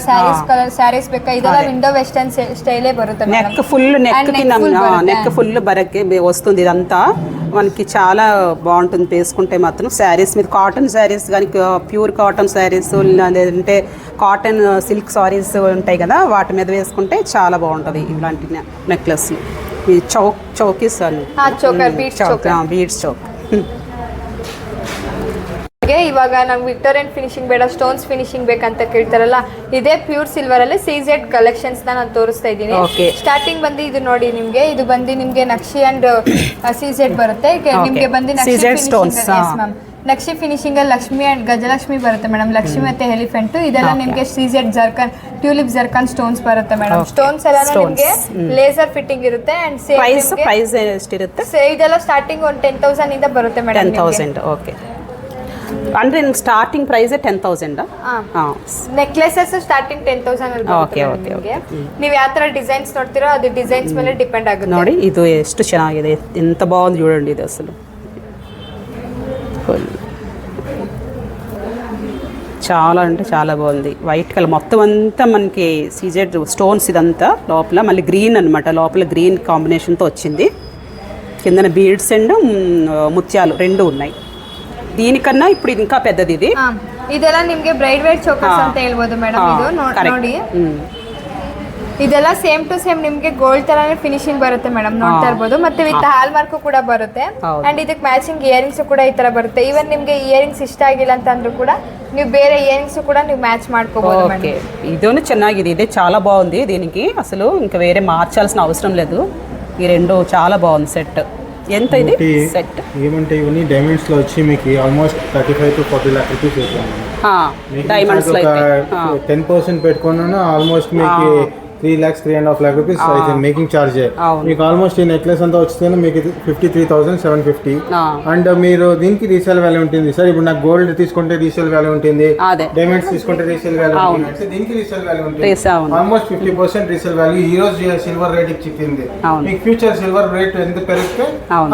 ಸ್ಯಾರೀಸ್ ಬೇಕಾ, ಇದೆಲ್ಲ విండో వెస్టర్న్ స్టైలే బರುತ್ತೆ.
నెక్ ఫుల్, నెక్ ఫుల్ బరకే వస్తుంది. ఇదంతా మనకి చాలా బాగుంటుంది వేసుకుంటే మాత్రం. శారీస్ మీద కాటన్ శారీస్ కానీ, ప్యూర్ కాటన్ శారీస్ లేదంటే కాటన్ సిల్క్ శారీస్ ఉంటాయి కదా, వాటి మీద వేసుకుంటే చాలా బాగుంటుంది ఇలాంటి నెక్లెస్. ఈ చౌకీస్
చోకర్
బీడ్స్ చౌక్.
ಇವಾಗ ನಂಗೆ ವಿಕ್ಟೋರಿಯನ್ ಫಿನಿಶಿಂಗ್ ಬೇಡ, ಸ್ಟೋನ್ಸ್ ಫಿನಿಶಿಂಗ್ ಬೇಕಂತ ಕೇಳ್ತಾರಲ್ಲ, ಇದೇ ಪ್ಯೂರ್ ಸಿಲ್ವರ್ ಅಲ್ಲಿ CZ ಕಲೆಕ್ಷನ್ಸ್ ನಾನು ತೋರಿಸ್ತಾ ಇದ್ದೀನಿ. ಸ್ಟಾರ್ಟಿಂಗ್ ಬಂದು ಇದು ನೋಡಿ, ನಿಮ್ಗೆ ಇದು ಬಂದು ನಿಮ್ಗೆ ನಕ್ಷಿ ಅಂಡ್ CZ ಬರುತ್ತೆ. ನಿಮ್ಗೆ ಬಂದು ನಕ್ಷಿ ಫಿನಿಶಿಂಗ್ ಅಲ್ಲಿ ಲಕ್ಷ್ಮಿ ಅಂಡ್ ಗಜಲಕ್ಷ್ಮಿ ಬರುತ್ತೆ ಮೇಡಮ್. ಲಕ್ಷ್ಮಿ ಮತ್ತೆ ಎಲಿಫೆಂಟ್ ಇದೆಲ್ಲ ನಿಮ್ಗೆ CZ zircon, tulip zircon stones ಬರುತ್ತೆ ಮೇಡಮ್. ಸ್ಟೋನ್ಸ್ ಎಲ್ಲ ನಿಮ್ಗೆ ಲೇಸರ್ ಫಿಟ್ಟಿಂಗ್ ಇರುತ್ತೆ. ಅಂಡ್
ಪ್ರೈಸ್ ಎಷ್ಟಿರುತ್ತೆ?
ಇದೆಲ್ಲ ಸ್ಟಾರ್ಟಿಂಗ್ ಒಂದು 10,000 ಇಂದ ಬರುತ್ತೆ ಮೇಡಮ್.
10,000. ಓಕೆ. ಅಂದ್ರೆ ಸ್ಟಾರ್ಟಿಂಗ್ ಪ್ರೈಸ್ 10,000.
ನೆಕ್ಲೆಸಸ್ ಸ್ಟಾರ್ಟಿಂಗ್ 10,000 ಅಲ್ಲಿ ಬರುತ್ತೆ. ನೀವು ಯಾವ ತರ ಡಿಸೈನ್ಸ್ ನೋಡ್ತೀರೋ ಅದು ಡಿಸೈನ್ಸ್ ಮೇಲೆ ಡಿಪೆಂಡ್ ಆಗುತ್ತೆ.
ನೋಡಿ ಇದು ಎಷ್ಟು ಚೆನ್ನಾಗಿದೆ, ఎంత బాగుంది చూడండి ఇది అసలు. చాలా అంటే చాలా బాగుంది. వైట్ కలర్ మొత్తం అంతా మనకి CZ స్టోన్స్ ఇదంతా లోపల, మళ్ళీ గ్రీన్ అనమాట, లోపల గ్రీన్ కాంబినేషన్తో వచ్చింది. కిందన బీడ్స్ అండ్ ముత్యాలు రెండు ఉన్నాయి. దీనికన్నా ఇప్పుడు ఇది ఇంకా పెద్దది. ఇది
ಇದೆಲ್ಲ ನಿಮಗೆ ಬ್ರೈಡ್ ವೇರ್ ಚೋಕರ್ಸ್ ಅಂತ ಹೇಳ್ಬೋದು ಮೇಡಮ್. ಇದು ನೋಡಿ, ಇದೆಲ್ಲ ಸೇಮ್ ಟು ಸೇಮ್ ನಿಮಗೆ ಗೋಲ್ಡ್ ತರಾನೇ ಫಿನಿಶಿಂಗ್ ಬರುತ್ತೆ ಮೇಡಮ್, ನೋಡ್ತಾ ಇರ್ಬೋದು. ಮತ್ತೆ ವಿತ್ ಹಾಲ್ ಮಾರ್ಕ್ ಕೂಡ ಬರುತ್ತೆ. ಅಂಡ್ ಇದಕ್ಕೆ ಮ್ಯಾಚಿಂಗ್ ಇಯರಿಂಗ್ಸ್ ಕೂಡ ಈ ತರ ಬರುತ್ತೆ. ಈವನ್ ನಿಮಗೆ ಇಯರಿಂಗ್ಸ್ ಇಷ್ಟ ಆಗಿಲ್ಲ ಅಂತ ಅಂದ್ರೂ ಕೂಡ ನೀವು ಬೇರೆ ఇయరింగ్స్ కూడా ನೀವು మ్యాచ్ ಮಾಡ್కోಬಹುದು మేడం.
ఓకే, ఇదోనే ಚೆನ್ನಾಗಿದೆ. ఇదే చాలా బాగుంది. దీనికి అసలు ఇంకా వేరే మార్చాల్సిన అవసరం లేదు. ఈ రెండు చాలా బాగుంది సెట్. ఎంత ఇది సెట్?
ఏమంటే ఇవన్నీ డైమండ్స్ లో వచ్చి మీకు ఆల్మోస్ట్ 35 to 40 lakh రూపీస్ అవుతుంది.
డైమండ్స్ లో అయితే
10% పెట్టుకున్నాను ఆల్మోస్ట్ మీకు 3 lakhs 3.5 lakh rupees అయితే మేకింగ్ చార్జ్. మీకు ఆల్మోస్ట్ ఈ నెక్లెస్ అంతా వచ్చితే మీకు 53,750. అండ్ మీరు దీనికి రీసేల్ వాల్యూ ఉంటుంది. సార్ ఇప్పుడు నాకు గోల్డ్ తీసుకుంటే రీసేల్ వాల్యూ ఉంటుంది, డైమండ్స్ తీసుకుంటే రీసేల్ వాల్యూ ఉంటుంది, దీనికి రీసేల్ వాల్యూ ఉంటుంది. ఆల్మోస్ట్ 50% రీసేల్ వాల్యూ ఈ రోజు సిల్వర్ రేట్ చిక్కింది. మీకు ఫ్యూచర్ సిల్వర్ రేట్ ఎంత పెరిగితే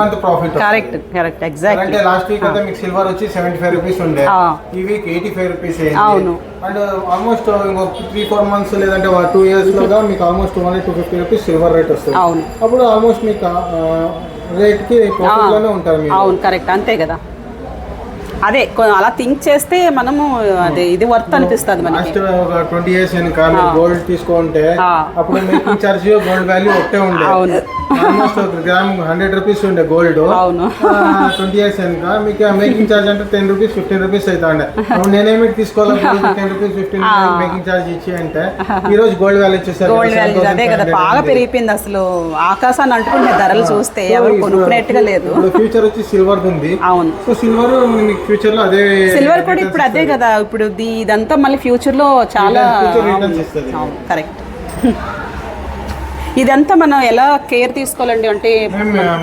అంత ప్రాఫిట్.
Correct exactly.
అంటే లాస్ట్ వీక్ అయితే మీకు సిల్వర్ వచ్చి 75 రూపీస్ ఉండే, ఈ వీక్ 85 రూపీస్ అయింది. అండ్ ఆల్మోస్ట్ 3-4 months లేదంటే 2 years లోగా మీకు ఆల్మోస్ట్ 250 రూపీస్ సిల్వర్ రేట్ వస్తుంది. అప్పుడు ఆల్మోస్ట్ మీకు రేట్ కి ప్రాఫిట్ లోనే ఉంటారు మీరు.
అవును, కరెక్ట్, అంతే కదా. అదే అలా థింక్ చేస్తే మనము అదే ఇది వర్త్ అనిపిస్తుంది మనకి.
నెక్స్ట్ ఒక 20 years వెనక గోల్డ్ తీసుకుంటే అప్పుడు మేకింగ్ చార్జ్ గోల్డ్ వాల్యూ ఒకటే ఉండే. ఆల్మోస్ట్ ఒక గ్రామ్ 100 రూపీస్ ఉండే గోల్డ్. 20 years వెనక మీకు మేకింగ్ చార్జ్ అంటే 10 రూపీస్ 15 రూపీస్ అవుతా ఉండే. అప్పుడు నేనేమి తీసుకోవాలి 10 రూపీస్ 15 మేకింగ్ చార్జ్ ఇచ్చి అంటే ఈ రోజు గోల్డ్ వాల్యూ వచ్చేసరికి
అదే కదా, బాగా పెరిగిపోయింది అసలు. ఆకాశాన్ని అంటుకుంటే ధరలు చూస్తే ఎవరు కొనుక్కునేట్టుగా లేదు.
ఫ్యూచర్ వచ్చి సిల్వర్ ఉంది.
అవును,
సో సిల్వర్ ఫ్యూచర్ లో అదే
సిల్వర్ కూడా ఇప్పుడు అదే కదా. ఇప్పుడు ఇదంతా మళ్ళీ ఫ్యూచర్ లో చాలా కరెక్ట్. ఇదంతా మనం ఎలా కేర్ తీసుకోవాలండి అంటే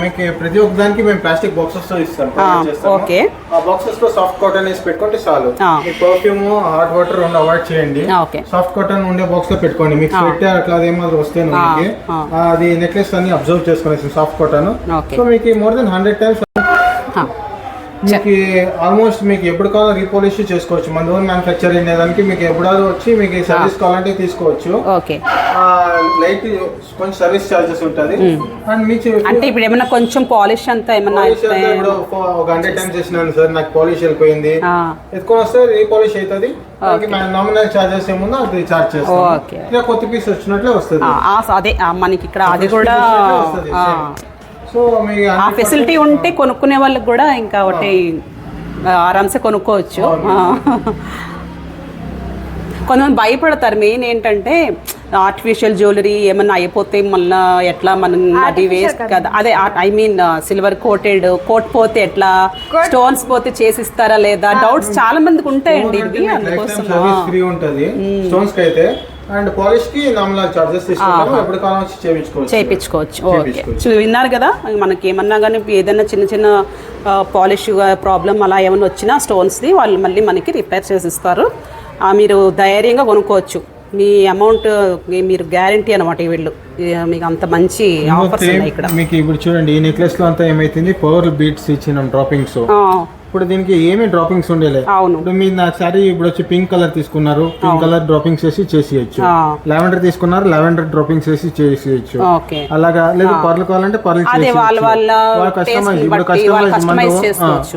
మీకు ప్రతి ఒక్క దానికి మేము ప్లాస్టిక్ బాక్సెస్ తో ఇస్తాం.
ఓకే,
ఆ బాక్సెస్ లో సాఫ్ట్ కాటన్ వేసి పెట్టుకుంటే చాలు. మీ పర్ఫ్యూమ్ హాట్ వాటర్ రెండు అవాయిడ్ చేయండి. సాఫ్ట్ కాటన్ ఉండే బాక్స్ లో పెట్టుకోండి. మీకు స్వెట్ అట్లా ఏమాత్రం వస్తే అది నెక్లెస్ అన్ని అబ్జర్వ్ చేసుకునేసి సాఫ్ట్ కాటన్. సో మీకు మోర్ దెన్ 100 times మీకు ఆల్మోస్ట్ మీకు ఎప్పుడు కావాలో రీపాలిష్ చేసుకోవచ్చు. మన ఓన్ మ్యానుఫ్యాక్చర్ అయ్యేదానికి మీకు ఎప్పుడాలో వచ్చి మీకు సర్వీస్ కావాలంటే తీసుకోవచ్చు.
ఓకే,
లైట్ కొంచెం సర్వీస్ చార్జెస్ ఉంటుంది. అండ్ మీకు
అంటే ఇప్పుడు ఏమన్నా కొంచెం పాలిష్ అంతా ఏమన్నా
ఇప్పుడు ఒక 100 టైమ్స్ చేసినాను సార్, నాకు పాలిష్ వెళ్ళిపోయింది, ఎత్తుకొని వస్తే రీపాలిష్ అవుతుంది. నామినల్ చార్జెస్ ఏముందో అది చార్జ్ చేస్తాం. ఇలా కొత్త పీస్ వచ్చినట్లే వస్తుంది.
అదే మనకి ఇక్కడ అది కూడా
సో మీకు
ఆ ఫెసిలిటీ ఉంటే కొనుక్కునే వాళ్ళకి కూడా ఇంకా ఒకటి ఆరామ్సే కొనుక్కోవచ్చు. కొంతమంది భయపడతారు. మెయిన్ ఏంటంటే ఆర్టిఫిషియల్ జ్యువెలరీ ఏమన్నా అయిపోతే మళ్ళీ ఎట్లా మనం అది వేస్ట్ కదా. అదే ఐ మీన్ సిల్వర్ కోట్ పోతే ఎట్లా, స్టోన్స్ పోతే చేసిస్తారా లేదా, డౌట్స్ చాలా మందికి ఉంటాయండి. ఇది అందుకోసం
ఫ్రీ ఉంటుంది స్టోన్స్ కి అయితే. అండ్ పాలిష్ కి నామినల్ చార్జెస్ తీసుకుంటాము. ఎప్పుడు కాలం వచ్చి చేయించుకోవచ్చు. ఓకే, విన్నారు కదా. మనకి ఏమన్నా కానీ ఏదైనా చిన్న చిన్న పాలిష్ ప్రాబ్లం అలా ఏమైనా వచ్చినా స్టోన్స్ది వాళ్ళు మళ్ళీ మనకి రిపేర్ చేసి ఇస్తారు. మీరు ధైర్యంగా కొనుక్కోవచ్చు. మీ అమౌంట్ మీరు గ్యారంటీ అనమాట. వీళ్ళు మీకు అంత మంచి ఆఫర్స్ ఉన్నాయి ఇక్కడ. మీకు ఇప్పుడు చూడండి, ఈ నెక్లెస్ లో అంతా ఏమైతుంది, పవర్ బీట్స్ ఇచ్చినాం డ్రాపింగ్స్. ఇప్పుడు దీనికి ఏమీ డ్రాపింగ్స్ ఉండేలే. ఇప్పుడు మీరు నా సారీ ఇప్పుడు వచ్చి పింక్ కలర్ తీసుకున్నారు, పింక్ కలర్ డ్రాపింగ్స్ వేసి చేసేయచ్చు. లావెండర్ తీసుకున్నారు, లావెండర్ డ్రాపింగ్స్ వేసి చేసేయచ్చు. అలాగా లేదు పర్లు కావాలంటే పర్లు కస్టమైజ్. ఇప్పుడు కస్టమైజ్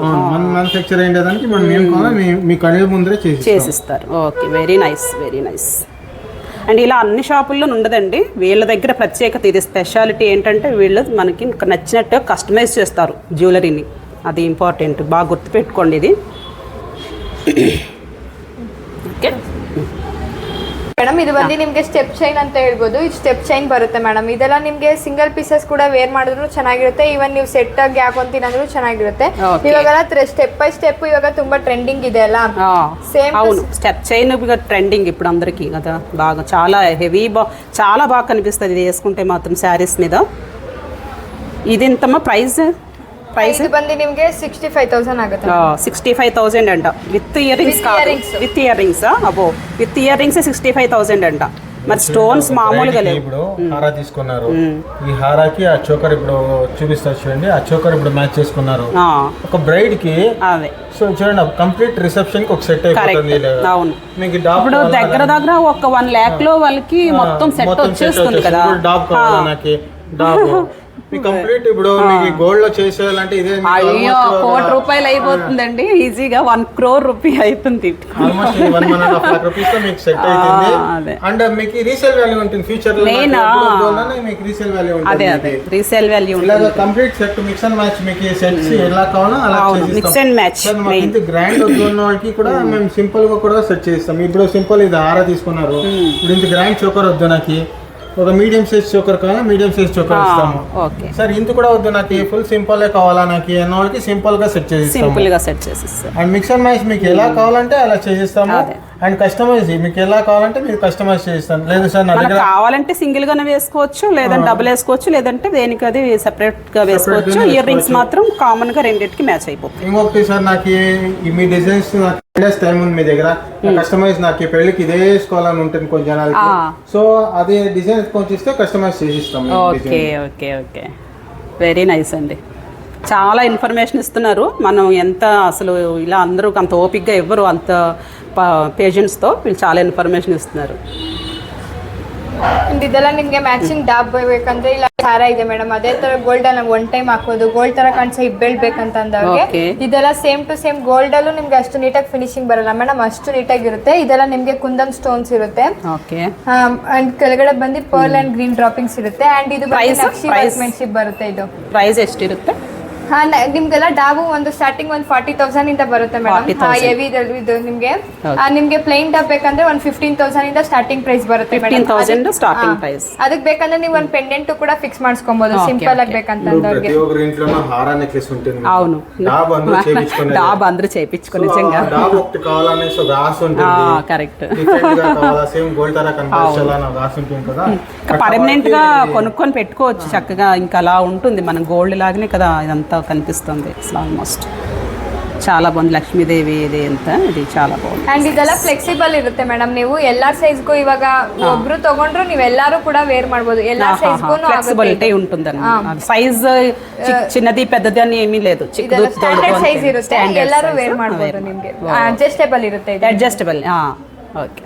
మన మ్యానుఫ్యాక్చర్ అయ్యేదానికి మనం ఏం కావాలో మీ కళ్ళ ముందరే చేసిస్తారు.
Okay, very nice, very nice. And ఇలా అన్ని షాపుల్లో ఉండదండి. వీళ్ళ దగ్గర ప్రత్యేకత ఇది, స్పెషాలిటీ ఏంటంటే వీళ్ళు మనకి నచ్చినట్టు కస్టమైజ్ చేస్తారు జ్యువెలరీని. అది ఇంపార్టెంట్, బాగా ಗುರ್ತುపెట్టుకోండి ఇది. ಓಕೆ
ಮೇಡಮ್, ಇದು ಬಂದು ನಿಮಗೆ ಸ್ಟೆಪ್ ಚೈನ್ ಅಂತ ಹೇಳ್ಬೋದು. ಇದು ಸ್ಟೆಪ್ ಚೈನ್ ಬರುತ್ತೆ ಮೇಡಮ್. ಇದೆಲ್ಲ ನಿಮಗೆ ಸಿಂಗಲ್ ಪೀಸಸ್ ಕೂಡ ವೇರ್ ಮಾಡಿದ್ರು ಚೆನ್ನಾಗಿರುತ್ತೆ. ಈವನ್ ನೀವು ಸೆಟ್ ಆಗಿ ಹಾಕೊಂತೀನಿ ಅಂದ್ರೂ ಚೆನ್ನಾಗಿರುತ್ತೆ. ಇವಾಗೆಲ್ಲ ಸ್ಟೆಪ್ ಬೈ ಸ್ಟೆಪ್ ಇವಾಗ ತುಂಬಾ ಟ್ರೆಂడింగ్ ಇದೆ ಅಲ್ಲ. సేమ్
అవును, స్టెప్ చైన్ ట్రెండింగ్ ఇప్పుడు అందరికీ కదా. బాగా చాలా హెవీ, చాలా బాగా కనిపిస్తుంది ఇది వేసుకుంటే మాత్రం శారీస్ మీద. ఇది ఎంతమ్మా ప్రైస్?
ಇದು ಬಂದು ನಿಮಗೆ 65,000 ಆಗುತ್ತೆ.
65,000 అంట with ear rings. With ear rings above, with ear rings 65,000 అంట. మరి స్టోన్స్ మామూలుగా లేవు.
ఇప్పుడు హారా తీసుకున్నారు, ఈ హారాకి ఆ చోకర్ ఇప్పుడు చూపిస్తారు చూడండి. ఆ చోకర్ ఇప్పుడు మ్యాచ్ చేసుకున్నారు ఒక బ్రైడ్ కి.
అదే
సో చూడండి, కంప్లీట్ రిసెప్షన్ కి ఒక సెట్ అయిపోతుంది.
అవును, మీకు ఇప్పుడు దగ్గర దగ్గర ఒక 1 lakh లో వాళ్ళకి మొత్తం సెట్ వచ్చేస్తుంది కదా.
డాబ్ కావాలా నాకు, డాబ్ కంప్లీట్. ఇప్పుడు మీకు గోల్డ్ లో చేసేయాలంటే ఇదే
అయ్యో 1 కోటి రూపాయలు అయిపోతుందండి ఈజీగా. 1 crore రూపీ అవుతుంది.
ఆల్మోస్ట్ 1.5 lakh రూపీస్ తో మీకు సెట్ అవుతుంది. అండ్ మీకు రీసేల్ వాల్యూ ఉంటుంది ఫ్యూచర్ లో. మీకు రీసేల్ వాల్యూ ఉంటుంది.
అదే అదే రీసేల్ వాల్యూ ఉంటుంది.
Complete set mix and match మీకు సెట్స్ ఎలా కావాలో అలా
మిక్స్ అండ్ మ్యాచ్.
ఇంత గ్రాండ్ ఉన్న వాళ్ళకి కూడా మేము సింపుల్ గా కూడా సెట్ చేస్తాం. ఇప్పుడు సింపుల్ ఇది హారా తీసుకున్నారు, ఇప్పుడు ఇంత గ్రాండ్ చోకర్ వద్దు నాకు, ఒక మీడియం సైజ్ చోకర్ కావాలా, మీడియం సైజ్ చోకర్ ఇస్తాము. సార్ ఇంత కూడా వద్దు నాకు, ఫుల్ సింపుల్ కావాలా నాకు అన్న వాళ్ళకి సింపుల్ గా సెట్ చేసిస్తాము. అండ్ మిక్స్ అండ్ మ్యాచ్ మీకు ఎలా కావాలంటే అలా చేసిస్తాము. అండ్ కస్టమైజ్ మీకు ఎలా కావాలంటే మీరు కస్టమైజ్ చేస్తాం. లేదు సార్ నా దగ్గర
కావాలంటే సింగిల్ గానే వేసుకోవచ్చు, లేదంటే డబుల్ వేసుకోవచ్చు, లేదంటే దేనికి అది సెపరేట్ గా వేసుకోవచ్చు. ఇయర్ రింగ్స్ మాత్రం కామన్ గా రెండింటికి మ్యాచ్ అయిపోతుంది.
ఇంకొకటి సార్, నాకు మీ డిజైన్స్ టైం ఉంది మీ దగ్గర, కస్టమైజ్ నాకు పెళ్లికి ఇదే వేసుకోవాలని ఉంటుంది కొంచెం జనాలకి. సో అదే డిజైన్ కొంచెం కస్టమైజ్ చేసిస్తాం.
Okay okay okay, very nice అండి. చాలా ఇన్ఫర్మేషన్ ఇస్తున్నారు. మనం ఎంత అసలు ఇలా అందరూ అంత ఓపిక్గా ఇవ్వరు, అంత పేషెంట్స్తో వీళ్ళు చాలా ఇన్ఫర్మేషన్ ఇస్తున్నారు.
ಇದೆಲ್ಲ ನಿಮಗೆ ಮ್ಯಾಚಿಂಗ್ ಡಾಬ್ ಬೇಕಂದ್ರೆ ಇಲ್ಲ ಹಾರ ಇದೆ ಮೇಡಮ್. ಅದೇ ತರ ಗೋಲ್ಡ್ ಅನ್ನ 1 time ಹಾಕೋದು, ಗೋಲ್ಡ್ ತರ ಕಾಣಿಸೋ ಇಬ್ಬೆಳ್ ಬೇಕಂತ ಅಂದವ್ರಿಗೆ ಇದೆಲ್ಲ ಸೇಮ್ ಟು ಸೇಮ್ ಗೋಲ್ಡ್ ಅಲ್ಲೂ ನಿಮ್ಗೆ ಅಷ್ಟು ನೀಟಾಗಿ ಫಿನಿಶಿಂಗ್ ಬರಲ್ಲ ಮೇಡಮ್, ಅಷ್ಟು ನೀಟಾಗಿರುತ್ತೆ. ಇದೆಲ್ಲ ನಿಮ್ಗೆ ಕುಂದನ್ ಸ್ಟೋನ್ಸ್ ಇರುತ್ತೆ. ಅಂಡ್ ಕೆಳಗಡೆ ಬಂದು ಪರ್ಲ್ ಅಂಡ್ ಗ್ರೀನ್ ಡ್ರಾಪಿಂಗ್ಸ್ ಇರುತ್ತೆ. ಅಂಡ್ ಇದು ನಕ್ಷಿ ವರ್ಕ್ಮೆನ್ಶಿಪ್ ಬರುತ್ತೆ. ಇದು
ಪ್ರೈಸ್ ಎಷ್ಟಿರುತ್ತೆ?
ನಿಮ್ಗೆಲ್ಲ ಡಾಬು ಒಂದು ಸ್ಟಾರ್ಟಿಂಗ್ 40,000 ಇಂದ ಬರುತ್ತೆ ಮೇಡಮ್. ಹೆವಿ ಇದು ನಿಮ್ಗೆ ಪ್ಲೈನ್ ಡಾಬ್ ಬೇಕಂದ್ರೆ 15,000 ಇಂದ ಸ್ಟಾರ್ಟಿಂಗ್ ಪ್ರೈಸ್ ಬರುತ್ತೆ ಮೇಡಮ್. ಅದಕ್ಕೆ ಬೇಕಂದ್ರೆ ನೀವು ಒಂದು ಪೆಂಡೆಂಟ್ ಕೂಡ ಫಿಕ್ಸ್ ಮಾಡಿಸ್ಕೊಬಹುದು ಸಿಂಪಲ್ ಆಗಿ ಬೇಕಂತಂದವ್ರಿಗೆ.
హారా నెక్లెస్ ఉంటుంది.
అవును,
డాబ్ అందరూ
చేయించుకుని నిజంగా
డాబ్ ఒకటి కావాలనే సో రాసి ఉంటుంది.
కరెక్ట్,
డిఫరెంట్ గా కావాలా, సేమ్ గోల్డ్ తారా కనిపించాలని రాసి ఉంటుంది కదా.
పర్మనెంట్ గా కొనుక్కొని పెట్టుకోవచ్చు చక్కగా. ఇంకా అలా ఉంటుంది, మనం గోల్డ్ లాగానే కదా ఇదంతా కనిపిస్తుంది ఆల్మోస్ట్. చాలా బాగుంది. లక్ష్మీదేవి ఇది ಅಂತ ఇది చాలా ಬಾగుಂది.
ಅಂಡ್ ಇದೆಲ್ಲ ಫ್ಲೆಕ್ಸಿಬಲ್ ಇರುತ್ತೆ ಮೇಡಮ್. ನೀವು ಎಲ್ಲಾರ ಸೈಜ್ಗೂ ಇವಾಗ ಒಬ್ರು ತಗೊಂಡ್ರು ನೀವು ಎಲ್ಲಾರು ಕೂಡ ವೇರ್ ಮಾಡಬಹುದು. ಎಲ್ಲಾ ಸೈಜ್ಗೂ
ఫ్లెక్సిబిలిటీ ఉంటుందన్నమాట. సైజ్ చిన్నది పెద్దది అని ఏమీ లేదు.
ಸ್ಟ್ಯಾಂಡರ್ಡ್ ಸೈಜ್ ಇರುತ್ತೆ, ಎಲ್ಲರೂ ವೇರ್ ಮಾಡಬಹುದು. ನಿಮಗೆ ಅಡ್ಜಸ್ಟೇಬಲ್ ಇರುತ್ತೆ ಇದು.
Adjustable okay.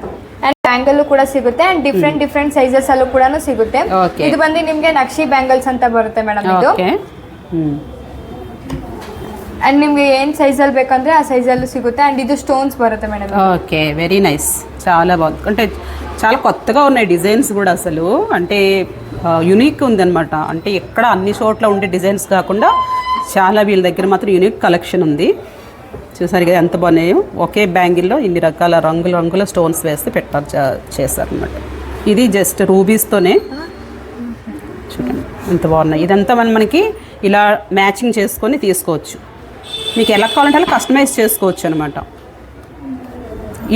ಅಂಡ್ ಬ್ಯಾಂಗಲ್ ಕೂಡ ಸಿಗುತ್ತೆ ಅಂಡ್ ಡಿಫ್ರೆಂಟ್ ಸೈಜಸ್ ಅಲ್ಲೂ ಕೂಡ ಸಿಗುತ್ತೆ. ಇದು ಬಂದು ನಿಮಗೆ ನಕ್ಷಿ ಬ್ಯಾಂಗಲ್ಸ್ ಅಂತ ಬರುತ್ತೆ ಮೇಡಮ್ ಇದು. ಅಂಡ್ ನಿಮಗೆ ಏನು ಸೈಜಲ್ಲಿ ಬೇಕಂದ್ರೆ ಆ ಸೈಜಲ್ಲೂ ಸಿಗುತ್ತೆ. అండ్ ఇది స్టోన్స్ బರುತ್ತೆ మేడం.
Okay, very nice. చాలా బాగుంది. అంటే చాలా కొత్తగా ఉన్నాయి డిజైన్స్ కూడా. అసలు అంటే యూనిక్ ఉందన్నమాట. అంటే ఎక్కడ అన్ని చోట్ల ఉండే డిజైన్స్ కాకుండా చాలా వీళ్ళ దగ్గర మాత్రం యూనిక్ కలెక్షన్ ఉంది. చూసారు కదా ఎంత బాగున్నాయో. ఒకే బ్యాంగిల్లో ఇన్ని రకాల రంగుల స్టోన్స్ వేస్తే చేస్తారనమాట. ఇది జస్ట్ రూబీస్తోనే చూడండి ఎంత బాగున్నాయి. ఇదంతా మనకి ఇలా మ్యాచింగ్ చేసుకొని తీసుకోవచ్చు. మీకు ఎలా కావాలంటే అలా కస్టమైజ్ చేసుకోవచ్చు అనమాట.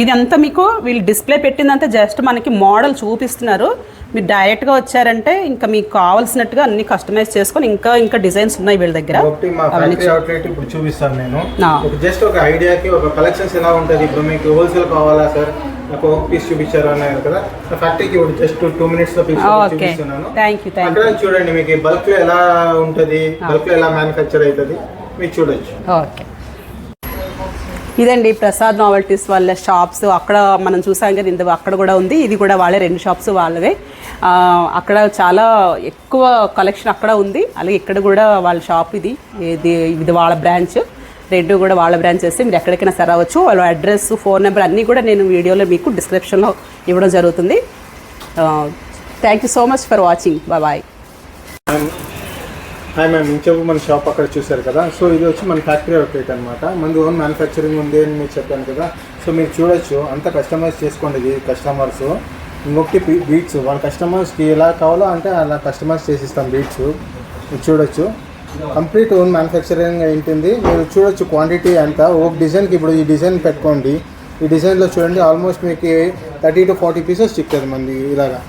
ఇదంతా మీకు వీళ్ళు డిస్ప్లే పెట్టిందంతా జస్ట్ మనకి మోడల్ చూపిస్తున్నారు. మీరు డైరెక్ట్గా వచ్చారంటే ఇంకా మీకు కావాల్సినట్టుగా అన్ని కస్టమైజ్ చేసుకొని ఇంకా డిజైన్స్ ఉన్నాయి వీళ్ళ దగ్గర.
ఇప్పుడు చూపిస్తాను నేను. జస్ట్ ఒక ఐడియాకి ఒక కలెక్షన్స్ ఎలా ఉంటుంది. ఇప్పుడు మీకు హోల్సేల్ కావాలా సార్, నాకు ఒక పీస్ చూపించారు అన్నారు కదా, ఫ్యాక్టరీకి ఇప్పుడు జస్ట్ 2 minutes లో చూపిస్తున్నాను. అక్కడ చూడండి మీకు బల్క్ లో ఎలా ఉంటుంది, బల్క్ లో ఎలా మ్యానుఫ్యాక్చర్ అవుతుంది మీరు చూడొచ్చు.
ఓకే, ఇదండి ప్రసాద్ నావెల్టీస్ వాళ్ళ షాప్స్. అక్కడ మనం చూసాం కదా, ఇంత అక్కడ కూడా ఉంది. ఇది కూడా వాళ్ళే, 2 షాప్స్ వాళ్ళవే. అక్కడ చాలా ఎక్కువ కలెక్షన్ అక్కడ ఉంది. అలాగే ఇక్కడ కూడా వాళ్ళ షాప్ ఇది వాళ్ళ బ్రాంచ్. 2 కూడా వాళ్ళ బ్రాంచ్ చేస్తే మీరు ఎక్కడికైనా సరే అవ్వచ్చు. వాళ్ళ అడ్రస్, ఫోన్ నెంబర్ అన్నీ కూడా నేను వీడియోలో మీకు డిస్క్రిప్షన్లో ఇవ్వడం జరుగుతుంది. Thank you so much for watching. Bye.
Hi ma'am, ఇంచెప్పు మన షాప్ అక్కడ చూసారు కదా. సో ఇది వచ్చి మన ఫ్యాక్టరీ అవుట్లెట్ అనమాట. మనది ఓన్ మ్యానుఫ్యాక్చరింగ్ ఉంది అని మీరు చెప్పాను కదా. సో మీరు చూడొచ్చు, అంతా కస్టమైజ్ చేసుకోండి. ఇది కస్టమర్స్ ఇంకొకటి బీట్స్ వాళ్ళ కస్టమర్స్కి ఎలా కావాలో అంటే అలా కస్టమైజ్ చేసిస్తాం బీట్స్. మీరు చూడొచ్చు, కంప్లీట్ ఓన్ మ్యానుఫ్యాక్చరింగ్ ఉంటుంది. మీరు చూడొచ్చు క్వాంటిటీ అంతా. ఒక డిజైన్కి ఇప్పుడు ఈ డిజైన్ పెట్టుకోండి. ఈ డిజైన్లో చూడండి ఆల్మోస్ట్ మీకు 30 to 40 పీసెస్ చిక్కుతుంది. మనది ఇలాగా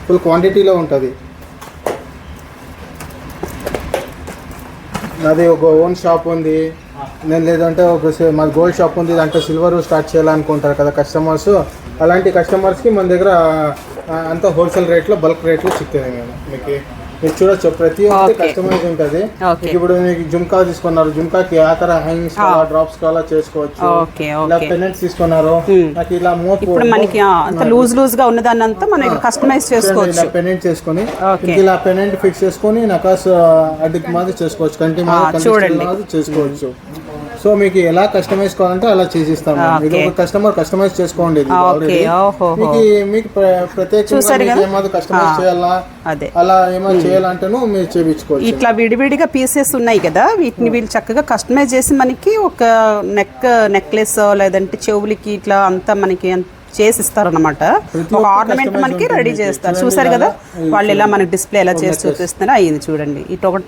ఫుల్ క్వాంటిటీలో ఉంటుంది. నాది ఒక ఓన్ షాప్ ఉంది, నేను లేదంటే మాది గోల్డ్ షాప్ ఉంది, దాంట్లో సిల్వర్ స్టార్ట్ చేయాలనుకుంటారు కదా కస్టమర్స్. అలాంటి కస్టమర్స్కి మన దగ్గర అంతా హోల్సేల్ రేట్లో, బల్క్ రేట్లో చిక్కుతుంది. మీకు మీరు చూడొచ్చు, ప్రతి ఒక్కటి కస్టమైజ్ ఉంటుంది. ఇప్పుడు మీకు జుమ్కా తీసుకున్నారు, జుమ్కాకి ఆ తర హ్యాంగింగ్స్ కావాలా, డ్రాప్స్ కావాలా చేసుకోవచ్చు. ఇలా పెనెంట్స్ తీసుకున్నారు, నాకు ఇలా మోపు
మనకి లూజ్ గా ఉన్నదాన్ని అంతా మనం కస్టమైజ్ చేసుకోవచ్చు.
ఇలా పెనెంట్ చేసుకొని ఇలా పెనెంట్ ఫిక్స్ చేసుకొని నకాస్ అడ్డుకి మాది చేసుకోవచ్చు, కంటి మాది చేసుకోవచ్చు. సో మీకు ఎలా కస్టమైజ్ కావాలంటే అలా చేసిస్తాము. ఇది ఒక కస్టమర్ కస్టమైజ్ చేసుకోండి. మీకు ప్రత్యేకంగా కస్టమైజ్ చేయాలా, అలా ఏమైనా చేయాలంటేనూ మీరు చేయించుకోవచ్చు.
ఇట్లా విడివిడిగా పీసెస్ ఉన్నాయి కదా, వీటిని వీళ్ళు చక్కగా కస్టమైజ్ చేసి మనకి ఒక నెక్లెస్ లేదంటే చెవులకి ఇట్లా అంతా మనకి చేసిస్తారనమాట. ఒక ఆర్నమెంట్ మనకి రెడీ చేస్తారు. చూసారు కదా వాళ్ళు ఇలా మనకి డిస్ప్లే ఎలా చేసి చూపిస్తున్నారు. అయ్యింది చూడండి, ఇటు ఒకటి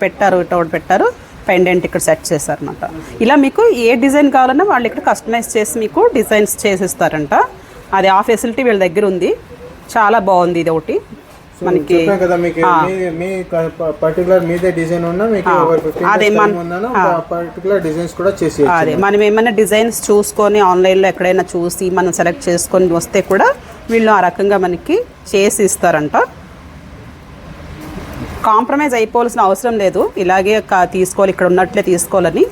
పెట్టారు, పెండెంట్ ఇక్కడ సెట్ చేశారనమాట. ఇలా మీకు ఏ డిజైన్ కావాలన్నా వాళ్ళు ఇక్కడ కస్టమైజ్ చేసి మీకు డిజైన్స్ చేసిస్తారంట. అది ఆ ఫెసిలిటీ వీళ్ళ దగ్గర ఉంది. చాలా బాగుంది. ఇది ఒకటి మనకి అదే మనం ఏమైనా డిజైన్స్ చూసుకొని ఆన్లైన్లో ఎక్కడైనా చూసి మనం సెలెక్ట్ చేసుకొని వస్తే కూడా వీళ్ళు ఆ రకంగా మనకి చేసి ఇస్తారంట. కాంప్రమైజ్ అయిపోవాల్సిన అవసరం లేదు. ఇలాగే తీసుకోవాలి, ఇక్కడ ఉన్నట్లే తీసుకోవాలని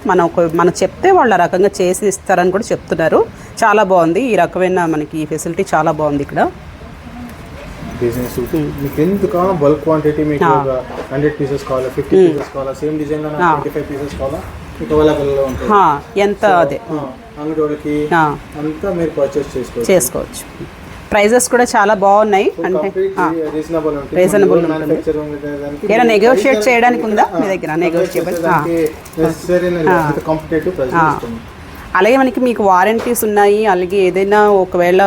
మనం చెప్తే వాళ్ళు ఆ రకంగా చేసి ఇస్తారని కూడా చెప్తున్నారు. చాలా బాగుంది ఈ రకమైన మనకి ఈ ఫెసిలిటీ చాలా బాగుంది ఇక్కడ.
బిజినెస్ మీకు ఎంత కావాలో బల్క్ క్వాంటిటీ, మీకు 100 పీసెస్ కావాలా, 50 పీసెస్ కావాలా, సేమ్ డిజైన్ లో 25 పీసెస్ కావాలా, మీకు అవైలబుల్ లో ఉంటుంది.
ఎంత అదే
అంగడికి అంతా మీరు పర్చేస్
చేసుకోవచ్చు. ప్రైజెస్ కూడా చాలా బాగున్నాయి. అంటే రీజనబుల్ ఉంటుంది. ఏదైనా నెగోషియేట్ చేయడానికి ఉందా మీ దగ్గర? నెగోషియబుల్. అలాగే మనకి మీకు వారంటీస్ ఉన్నాయి. అలాగే ఏదైనా ఒకవేళ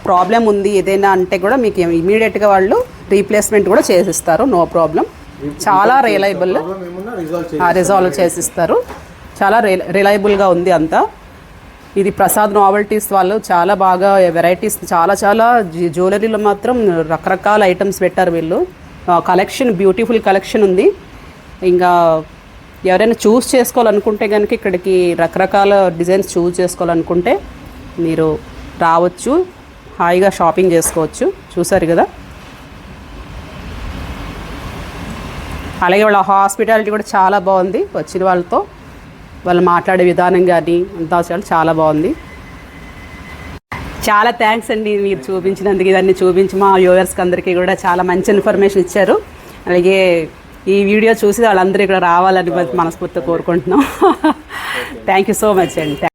ప్రాబ్లం ఉంది ఏదైనా అంటే కూడా మీకు ఇమీడియట్గా వాళ్ళు రీప్లేస్మెంట్ కూడా చేసిస్తారు. No problem. చాలా రిజాల్వ్ చేసిస్తారు. చాలా రిలయబుల్గా ఉంది అంతా. ఇది ప్రసాద్ నావెల్టీస్ వాళ్ళు చాలా బాగా వెరైటీస్ చాలా జ్యువెలరీలో మాత్రం రకరకాల ఐటమ్స్ పెట్టారు వీళ్ళు. కలెక్షన్ బ్యూటిఫుల్ కలెక్షన్ ఉంది. ఇంకా ఎవరైనా చూస్ చేసుకోవాలనుకుంటే కనుక ఇక్కడికి రకరకాల డిజైన్స్ చూస్ చేసుకోవాలనుకుంటే మీరు రావచ్చు, హాయిగా షాపింగ్ చేసుకోవచ్చు. చూసారు కదా. అలాగే వాళ్ళ హాస్పిటాలిటీ కూడా చాలా బాగుంది. వచ్చిన వాళ్ళతో వాళ్ళు మాట్లాడే విధానం కానీ అంతా చాలా బాగుంది. చాలా థ్యాంక్స్ అండి మీరు చూపించినందుకు. ఇవన్నీ చూపించి మా వ్యూవర్స్కి అందరికీ కూడా చాలా మంచి ఇన్ఫర్మేషన్ ఇచ్చారు. అలాగే ఈ వీడియో చూసి వాళ్ళందరూ ఇక్కడ రావాలని మనస్ఫూర్తిగా కోరుకుంటున్నాం. థ్యాంక్ యూ సో మచ్ అండి.